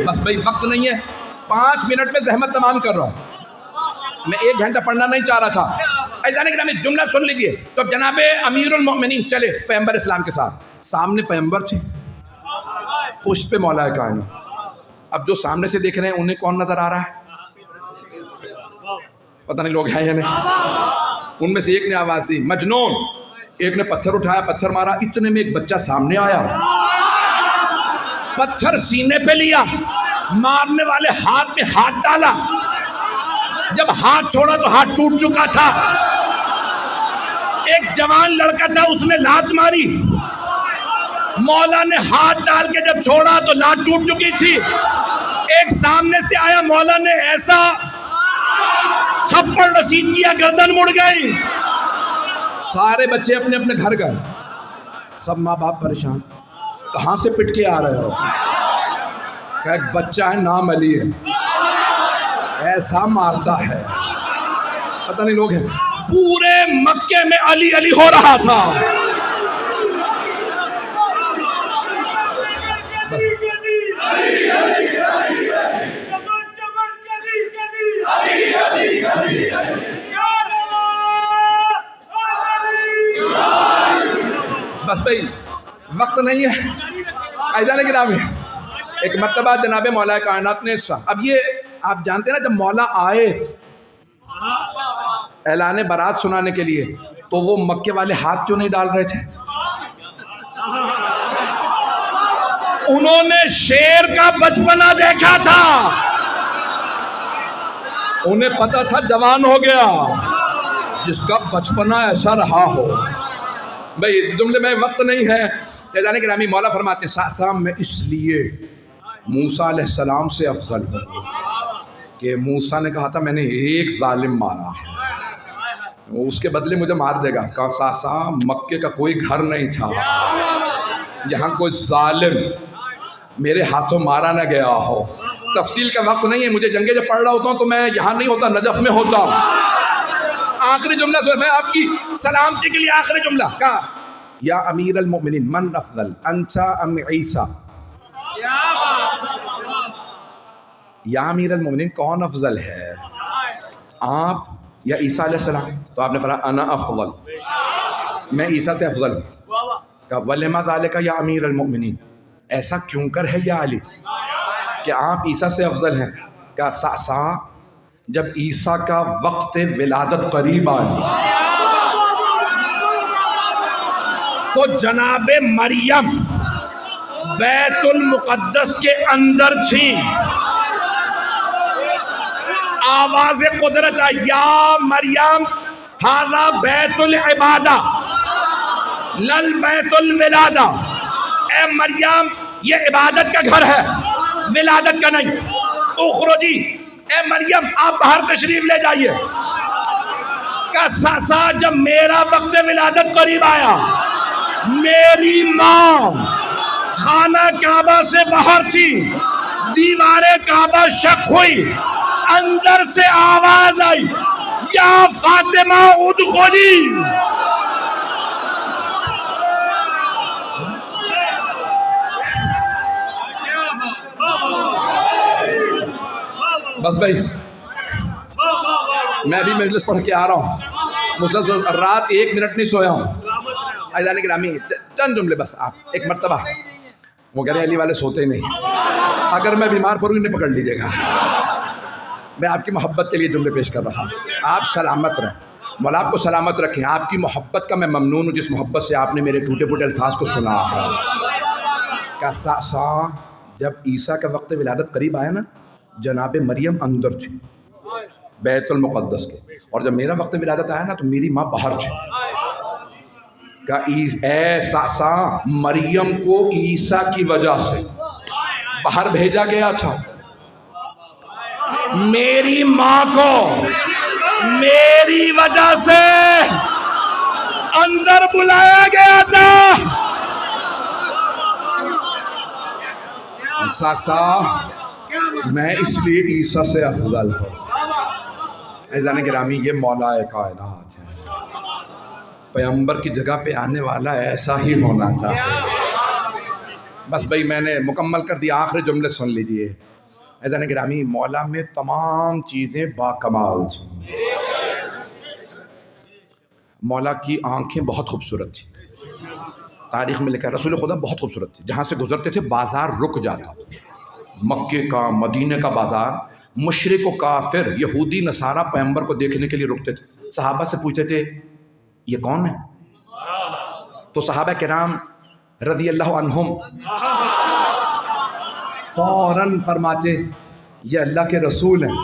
بس بھائی وقت نہیں ہے، 5 منٹ میں زحمت تمام کر رہا ہوں، میں 1 گھنٹہ پڑھنا نہیں چاہ رہا تھا۔ عزیزان گرامی، جملہ سن لیجئے۔ تو جناب امیر المؤمنین چلے پیغمبر اسلام کے ساتھ، سامنے پیغمبر تھے، پشت پہ مولا کائنات۔ اب جو سامنے سے دیکھ رہے ہیں انہیں کون نظر آ رہا ہے؟ پتہ نہیں لوگ ہیں یا نہیں۔ ان میں سے ایک نے آواز دی مجنون، ایک نے پتھر اٹھایا، پتھر مارا، اتنے میں ایک بچہ سامنے آیا، پتھر سینے پہ لیا، مارنے والے ہاتھ میں ہاتھ ڈالا، جب ہاتھ چھوڑا تو ہاتھ ٹوٹ چکا تھا۔ ایک جوان لڑکا تھا، اس نے لات ماری، مولا نے ہاتھ ڈال کے جب چھوڑا تو لات ٹوٹ چکی تھی۔ ایک سامنے سے آیا، مولا نے ایسا تھپڑ رسید کیا، گردن مڑ گئی۔ سارے بچے اپنے اپنے گھر گئے، سب ماں باپ پریشان، کہاں سے پٹ کے آ رہے ہو؟ کہ ایک بچہ ہے، نام علی ہے، ایسا مارتا ہے، پتہ نہیں لوگ ہیں۔ پورے مکے میں علی علی ہو رہا تھا۔ بس بھائی وقت نہیں ہے، ایسا نہیں گرامی۔ ایک مرتبہ جناب مولا کائنات نے اب یہ آپ جانتے ہیں نا، جب مولا آئے اعلان برات سنانے کے لیے تو وہ مکے والے ہاتھ کیوں نہیں ڈال رہے تھے؟ انہوں نے شیر کا بچپنا دیکھا تھا، انہیں پتا تھا جوان ہو گیا جس کا بچپنا ایسا رہا ہو۔ بھئی جملے میں وقت نہیں ہے، جانے گرامی مولا فرماتے ہیں سام میں اس لیے موسیٰ علیہ السلام سے افضل ہوں کہ موسیٰ نے کہا تھا میں نے ایک ظالم مارا ہے، وہ اس کے بدلے مجھے مار دے گا۔ کہا ساسا مکے کا کوئی گھر نہیں تھا یہاں کوئی ظالم میرے ہاتھوں مارا نہ گیا ہو۔ تفصیل کا وقت نہیں ہے، مجھے جنگیں جب پڑھ رہا ہوتا ہوں تو میں یہاں نہیں ہوتا، نجف میں ہوتا ہوں۔ آخری جملہ سن، میں آپ کی سلامتی کے لیے آخری جملہ کہا یا امیر المؤمنین من افضل انت ام عیسیٰ؟ یا امیر المؤمنین کون افضل ہے، آپ یا عیسیٰ علیہ السلام؟ تو آپ نے فرمایا انا افضل، میں عیسیٰ سے افضل ہوں۔ کہا ولما ذالک یا امیر المؤمنین، ایسا کیوں کر ہے یا علی کہ آپ عیسیٰ سے افضل ہیں؟ کہا سا جب عیسیٰ کا وقت ولادت قریب آیا تو جناب مریم بیت المقدس کے اندر تھی، آواز قدرت آئی یا مریم ھذا بیت العبادہ لل بیت الولادہ، اے مریم یہ عبادت کا گھر ہے، ولادت کا نہیں۔ اخرجی، اے مریم آپ باہر تشریف لے جائیے۔ کہ ساسا جب میرا وقت ولادت قریب آیا، میری ماں خانہ کعبہ سے باہر تھی، دیوار کعبہ شق ہوئی، اندر سے آواز آئی یا فاطمہ ادخلی۔ بس بھائی میں ابھی مجلس پڑھ کے آ رہا ہوں، مسلسل رات 1 منٹ نہیں سویا ہوں۔ عزیزان گرامی چند جملے بس، آپ ایک مرتبہ وہ کہہ رہے علی والے سوتے ہی نہیں، اگر میں بیمار پڑوں انہیں پکڑ لیجیے گا۔ میں آپ کی محبت کے لیے جملے پیش کر رہا ہوں، آپ سلامت رہیں، مولا آپ کو سلامت رکھیں۔ آپ کی محبت کا میں ممنون ہوں، جس محبت سے آپ نے میرے ٹوٹے پھوٹے الفاظ کو سنا ہے۔ کہ سا جب عیسیٰ کا وقت ولادت قریب آیا نا، جناب مریم اندر تھی بیت المقدس کے، اور جب میرا وقت ولادت آیا نا تو میری ماں باہر تھی۔ کہ اے ساسا مریم کو عیسیٰ کی وجہ سے باہر بھیجا گیا تھا، میری ماں کو میری وجہ سے اندر بلایا گیا تھا۔ ساسا میں اس لیے عیسیٰ سے افضل ہوں۔ عزیزان گرامی یہ مولا کائنات ہے، پیغمبر کی جگہ پہ آنے والا ایسا ہی ہونا چاہیے۔ بس بھائی میں نے مکمل کر دیا، آخری جملے سن لیجئے۔ عزیزان گرامی مولا میں تمام چیزیں باکمال تھیں، مولا کی آنکھیں بہت خوبصورت تھیں، تاریخ میں لکھا رسول خدا بہت خوبصورت تھی، جہاں سے گزرتے تھے بازار رک جاتا تھا، مکے کا مدینے کا بازار، مشرک و کافر یہودی نصارہ پیغمبر کو دیکھنے کے لیے رکتے تھے، صحابہ سے پوچھتے تھے یہ کون ہے؟ تو صحابہ کرام رضی اللہ عنہم فوراً فرماتے یہ اللہ کے رسول ہیں.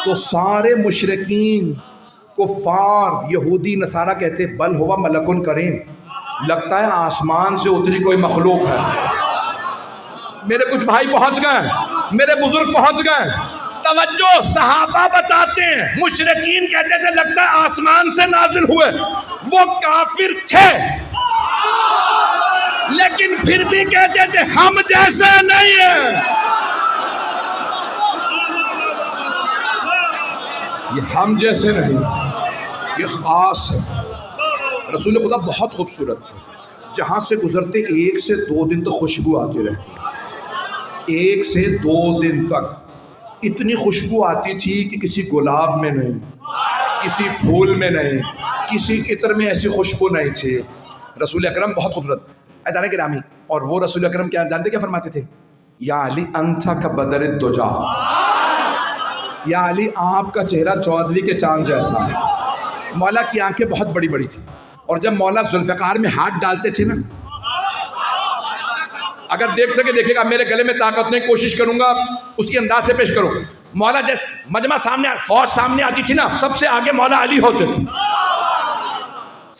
تو سارے مشرکین کفار یہودی نصارہ کہتے بل ہوا ملک کریم، لگتا ہے آسمان سے اتری کوئی مخلوق ہے. میرے کچھ بھائی پہنچ گئے، میرے بزرگ پہنچ گئے. توجہ، صحابہ بتاتے ہیں مشرکین کہتے تھے لگتا ہے آسمان سے نازل ہوئے. وہ کافر تھے لیکن پھر بھی کہتے تھے ہم جیسے نہیں ہیں. یہ ہم جیسے نہیں، یہ خاص ہے. رسول خدا بہت خوبصورت ہے. جہاں سے گزرتے 1 سے 2 دن تو خوشبو آتی رہتی، 1 سے 2 دن تک اتنی خوشبو آتی تھی کہ کسی گلاب میں نہیں، کسی پھول میں نہیں، کسی عطر میں ایسی خوشبو نہیں تھی. رسول اکرم بہت خوبصورت. اذان گرامی، اور وہ رسول اکرم کیا جانتے کیا فرماتے تھے؟ یا علی انتھا کا بدر الدجا، یا علی آپ کا چہرہ چودھویں کے چاند جیسا ہے. مولا کی آنکھیں بہت بڑی بڑی تھی، اور جب مولا ذوالفقار میں ہاتھ ڈالتے تھے نا، اگر دیکھ سکے دیکھے گا، میرے گلے میں طاقت نہیں، کوشش کروں گا اسی انداز سے پیش کروں. مولا جیسے مجمع سامنے، فوج سامنے آتی تھی نا، سب سے آگے مولا علی ہوتے تھے.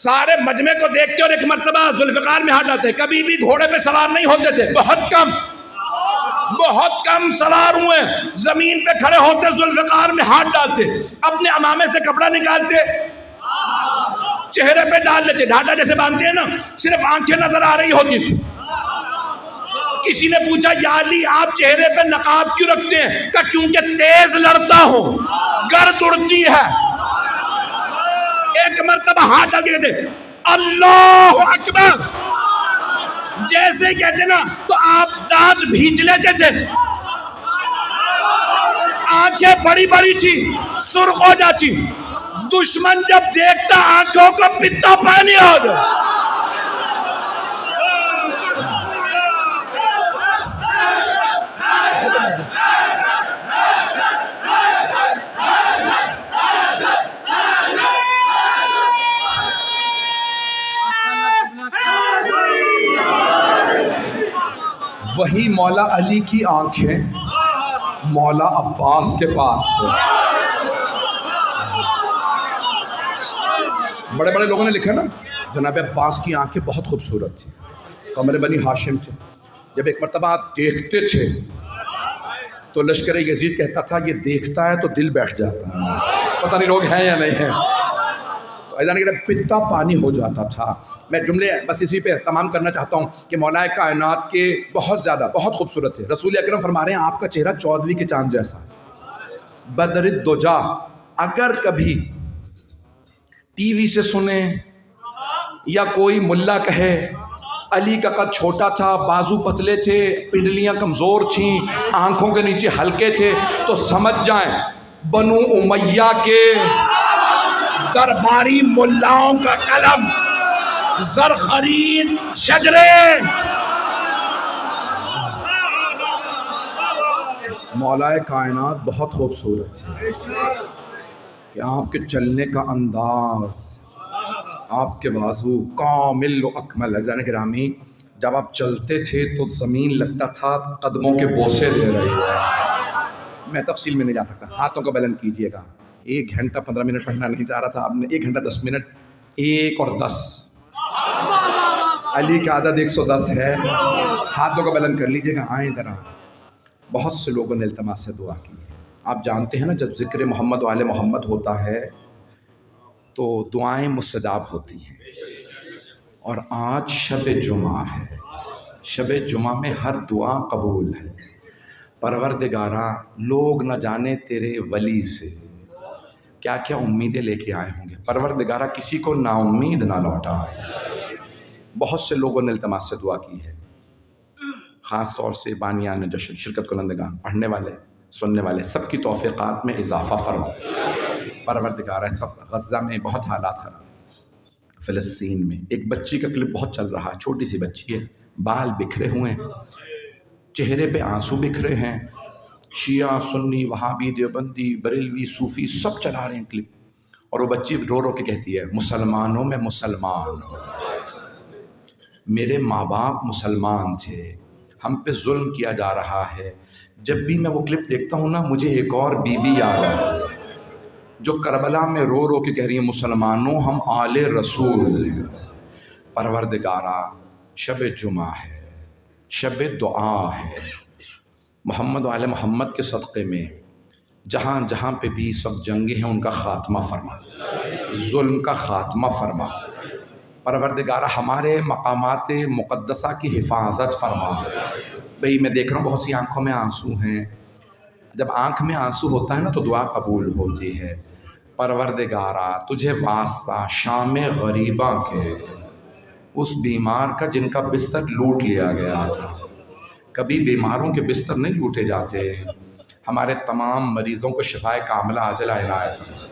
سارے مجمع کو دیکھتے اور ایک مرتبہ ذوالفقار میں ہاتھ ڈالتے. کبھی بھی گھوڑے پہ سوار نہیں ہوتے تھے، بہت کم سوار ہوئے. زمین پہ کھڑے ہوتے، ذوالفقار میں ہاتھ ڈالتے، اپنے عمامے سے کپڑا نکالتے، چہرے پہ ڈال لیتے، ڈھاڈا جیسے باندھتے ہیں نا، صرف آنکھیں نظر آ رہی ہوتی تھی. کسی نے پوچھا یا علی آپ چہرے پہ نقاب کیوں رکھتے ہیں؟ کہ چونکہ تیز لڑتا ہوں، گرد اڑتی ہے. ایک مرتبہ ہاتھ ڈال کے کہتے اللہ اکبر، جیسے کہتے نا تو آپ دانت بھینچ لیتے تھے. آنکھیں بڑی بڑی تھی، سرخ ہو جاتی. دشمن جب دیکھتا آنکھوں کو پتا پانی ہو جائے. وہی مولا علی کی آنکھیں مولا عباس کے پاس تھے. بڑے بڑے لوگوں نے لکھا نا جناب عباس کی آنکھیں بہت خوبصورت تھی، قمر بنی ہاشم تھے. جب ایک مرتبہ آپ دیکھتے تھے تو لشکر یزید کہتا تھا یہ دیکھتا ہے تو دل بیٹھ جاتا ہے. پتہ نہیں لوگ ہیں یا نہیں ہیں. پتا پانی ہو جاتا تھا. میں جملے بس اسی پہ تمام کرنا چاہتا ہوں کہ مولا کائنات کے بہت زیادہ بہت خوبصورت تھے. رسول اکرم فرما رہے ہیں آپ کا چہرہ چودھویں کے چاند جیسا ہے. بدر الدجا، اگر کبھی ٹی وی سے سنیں یا کوئی ملا کہے علی کا قد چھوٹا تھا، بازو پتلے تھے، پنڈلیاں کمزور تھیں، آنکھوں کے نیچے ہلکے تھے، تو سمجھ جائیں بنو امیہ کے درباری ملاؤں کا قلم زر خرید شجرے. مولا کائنات بہت خوبصورت ہے کہ آپ کے چلنے کا انداز، آپ کے بازو کامل و اکمل. عزیزان گرامی، جب آپ چلتے تھے تو زمین لگتا تھا قدموں کے بوسے دے رہی ہے. میں تفصیل میں نہیں جا سکتا، ہاتھوں کو بلند کیجئے گا. 1 گھنٹہ 15 منٹ پڑھنا نہیں چاہ رہا تھا آپ نے، 1 گھنٹہ 10 منٹ. 1 اور 10، علی کا عدد 110 ہے. ہاتھوں کو بلند کر لیجئے گا. آئیں ذرا. بہت سے لوگوں نے التماس سے دعا کی ہے. آپ جانتے ہیں نا جب ذکر محمد و آل محمد ہوتا ہے تو دعائیں مستجاب ہوتی ہیں. اور آج شب جمعہ ہے، شب جمعہ میں ہر دعا قبول ہے. پروردگارا، لوگ نہ جانے تیرے ولی سے کیا کیا امیدیں لے کے آئے ہوں گے. پروردگارا کسی کو نا امید نہ لوٹا. بہت سے لوگوں نے التماس سے دعا کی ہے، خاص طور سے بانیان جشن، شرکت کنندگان، پڑھنے والے، سننے والے، سب کی توفیقات میں اضافہ فرما. پروردگارا اس وقت غزہ میں بہت حالات خراب، فلسطین میں ایک بچی کا کلپ بہت چل رہا ہے. چھوٹی سی بچی ہے، بال بکھرے ہوئے ہیں، چہرے پہ آنسو بکھرے ہیں. شیعہ، سنی، وہابی، دیوبندی، بریلوی، صوفی سب چلا رہے ہیں کلپ. اور وہ بچی رو رو کے کہتی ہے مسلمانوں میں مسلمان ہو جائے، میرے ماں باپ مسلمان تھے، ہم پہ ظلم کیا جا رہا ہے۔ جب بھی میں وہ کلپ دیکھتا ہوں نا مجھے ایک اور بی بی یاد آتی ہے جو کربلا میں رو رو کے کہہ رہی ہے مسلمانوں ہم آل رسول ہیں۔ پروردگارا شب جمعہ ہے، شب دعا ہے، محمد و آل محمد کے صدقے میں جہاں جہاں پہ بھی اس وقت جنگیں ہیں ان کا خاتمہ فرما، ظلم کا خاتمہ فرما۔ پروردگارہ ہمارے مقامات مقدسہ کی حفاظت فرما۔ بھئی میں دیکھ رہا ہوں بہت سی آنکھوں میں آنسو ہیں، جب آنکھ میں آنسو ہوتا ہے نا تو دعا قبول ہوتی ہے۔ پروردگارہ تجھے واسطہ شام غریبہ کے اس بیمار کا جن کا بستر لوٹ لیا گیا تھا، کبھی بیماروں کے بستر نہیں لوٹے جاتے، ہمارے تمام مریضوں کو شفائے کاملہ عاجلہ عنایت فرما۔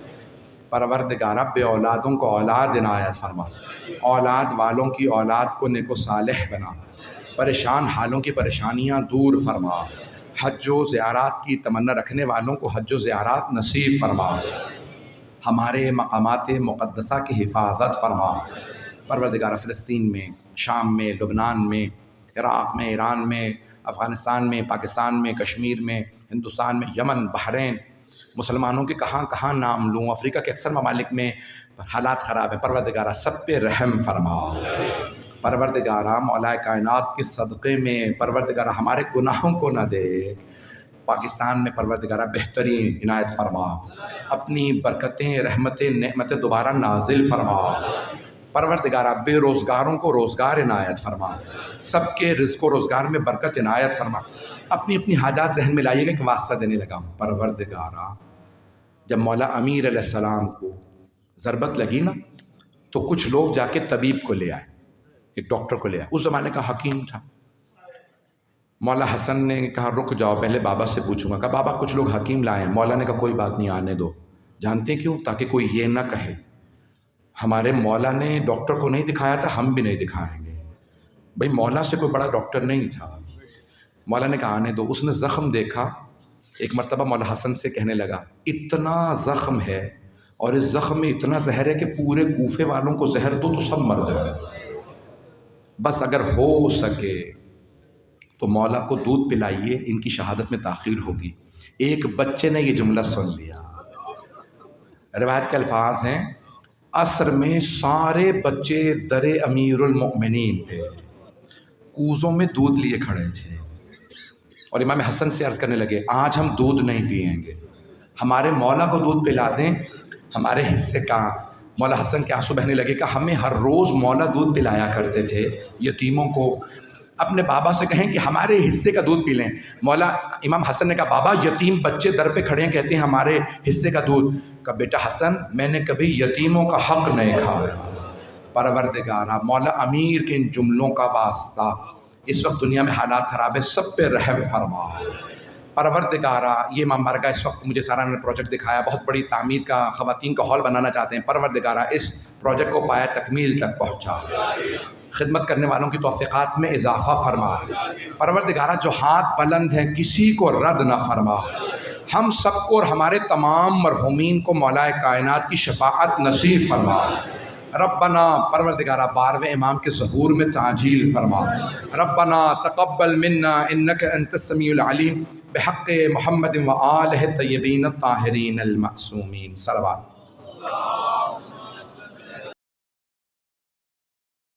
پروردگارہ بے اولادوں کو اولاد عنایت فرما، اولاد والوں کی اولاد کو نیک و صالح بنا، پریشان حالوں کی پریشانیاں دور فرما، حج و زیارات کی تمنا رکھنے والوں کو حج و زیارات نصیب فرما، ہمارے مقامات مقدسہ کی حفاظت فرما۔ پروردگارہ فلسطین میں، شام میں، لبنان میں، عراق میں، ایران میں، افغانستان میں، پاکستان میں، کشمیر میں، ہندوستان میں، یمن، بحرین، مسلمانوں کے کہاں کہاں نام لوں، افریقہ کے اکثر ممالک میں حالات خراب ہیں، پروردگارہ سب پہ رحم فرما۔ پروردگارہ مولا کائنات کے صدقے میں پروردگارہ ہمارے گناہوں کو نہ دے، پاکستان میں پروردگارہ بہترین عنایت فرما، اپنی برکتیں رحمتیں نعمتیں دوبارہ نازل فرما۔ پروردگارہ بے روزگاروں کو روزگار عنایت فرما، سب کے رزق و روزگار میں برکت عنایت فرما۔ اپنی اپنی حاجات ذہن میں لائیے گا کہ واسطہ دینے لگا ہوں۔ پروردگارہ جب مولا امیر علیہ السلام کو ضربت لگی نا تو کچھ لوگ جا کے طبیب کو لے آئے، ایک ڈاکٹر کو لے آئے، اس زمانے کا حکیم تھا۔ مولا حسن نے کہا رک جاؤ پہلے بابا سے پوچھوں گا، کہا بابا کچھ لوگ حکیم لائے ہیں۔ مولا نے کہا کوئی بات نہیں آنے دو۔ جانتے کیوں؟ تاکہ کوئی یہ نہ کہے ہمارے مولا نے ڈاکٹر کو نہیں دکھایا تھا، ہم بھی نہیں دکھائیں گے۔ بھئی مولا سے کوئی بڑا ڈاکٹر نہیں تھا۔ مولا نے کہا آنے دو۔ اس نے زخم دیکھا، ایک مرتبہ مولا حسن سے کہنے لگا اتنا زخم ہے اور اس زخم میں اتنا زہر ہے کہ پورے کوفے والوں کو زہر دو تو سب مر جائیں، بس اگر ہو سکے تو مولا کو دودھ پلائیے، ان کی شہادت میں تاخیر ہوگی۔ ایک بچے نے یہ جملہ سن لیا۔ روایت کے الفاظ ہیں عصر میں سارے بچے در امیر المؤمنین پہ کوزوں میں دودھ لیے کھڑے تھے اور امام حسن سے عرض کرنے لگے آج ہم دودھ نہیں پئیں گے، ہمارے مولا کو دودھ پلا دیں، ہمارے حصے کا۔ مولا حسن کے آنسو بہنے لگے کہ ہمیں ہر روز مولا دودھ پلایا کرتے تھے یتیموں کو، اپنے بابا سے کہیں کہ ہمارے حصے کا دودھ پی لیں۔ مولا امام حسن نے کہا بابا یتیم بچے در پہ کھڑے ہیں کہتے ہیں ہمارے حصے کا دودھ۔ کہا بیٹا حسن میں نے کبھی یتیموں کا حق نہیں کھایا۔ پروردگارہ مولا امیر کے ان جملوں کا واسطہ، اس وقت دنیا میں حالات خراب ہے، سب پہ رحم فرما۔ پروردگارہ یہ امام بارگاہ اس وقت مجھے سارا نے پروجیکٹ دکھایا، بہت بڑی تعمیر کا خواتین کا ہال بنانا چاہتے ہیں۔ پروردگارہ اس پروجیکٹ کو پایا تکمیل تک پہنچا، خدمت کرنے والوں کی توفیقات میں اضافہ فرما۔ پروردگارہ جو ہاتھ بلند ہیں کسی کو رد نہ فرما، ہم سب کو اور ہمارے تمام مرحومین کو مولا کائنات کی شفاعت نصیب فرما۔ ربنا پروردگارہ 12ویں امام کے ظہور میں تعجیل فرما۔ ربنا تقبل منا انک انت السمیع العلیم بحق محمد و آلہ الطیبین الطاہرین المعصومین۔ صلوات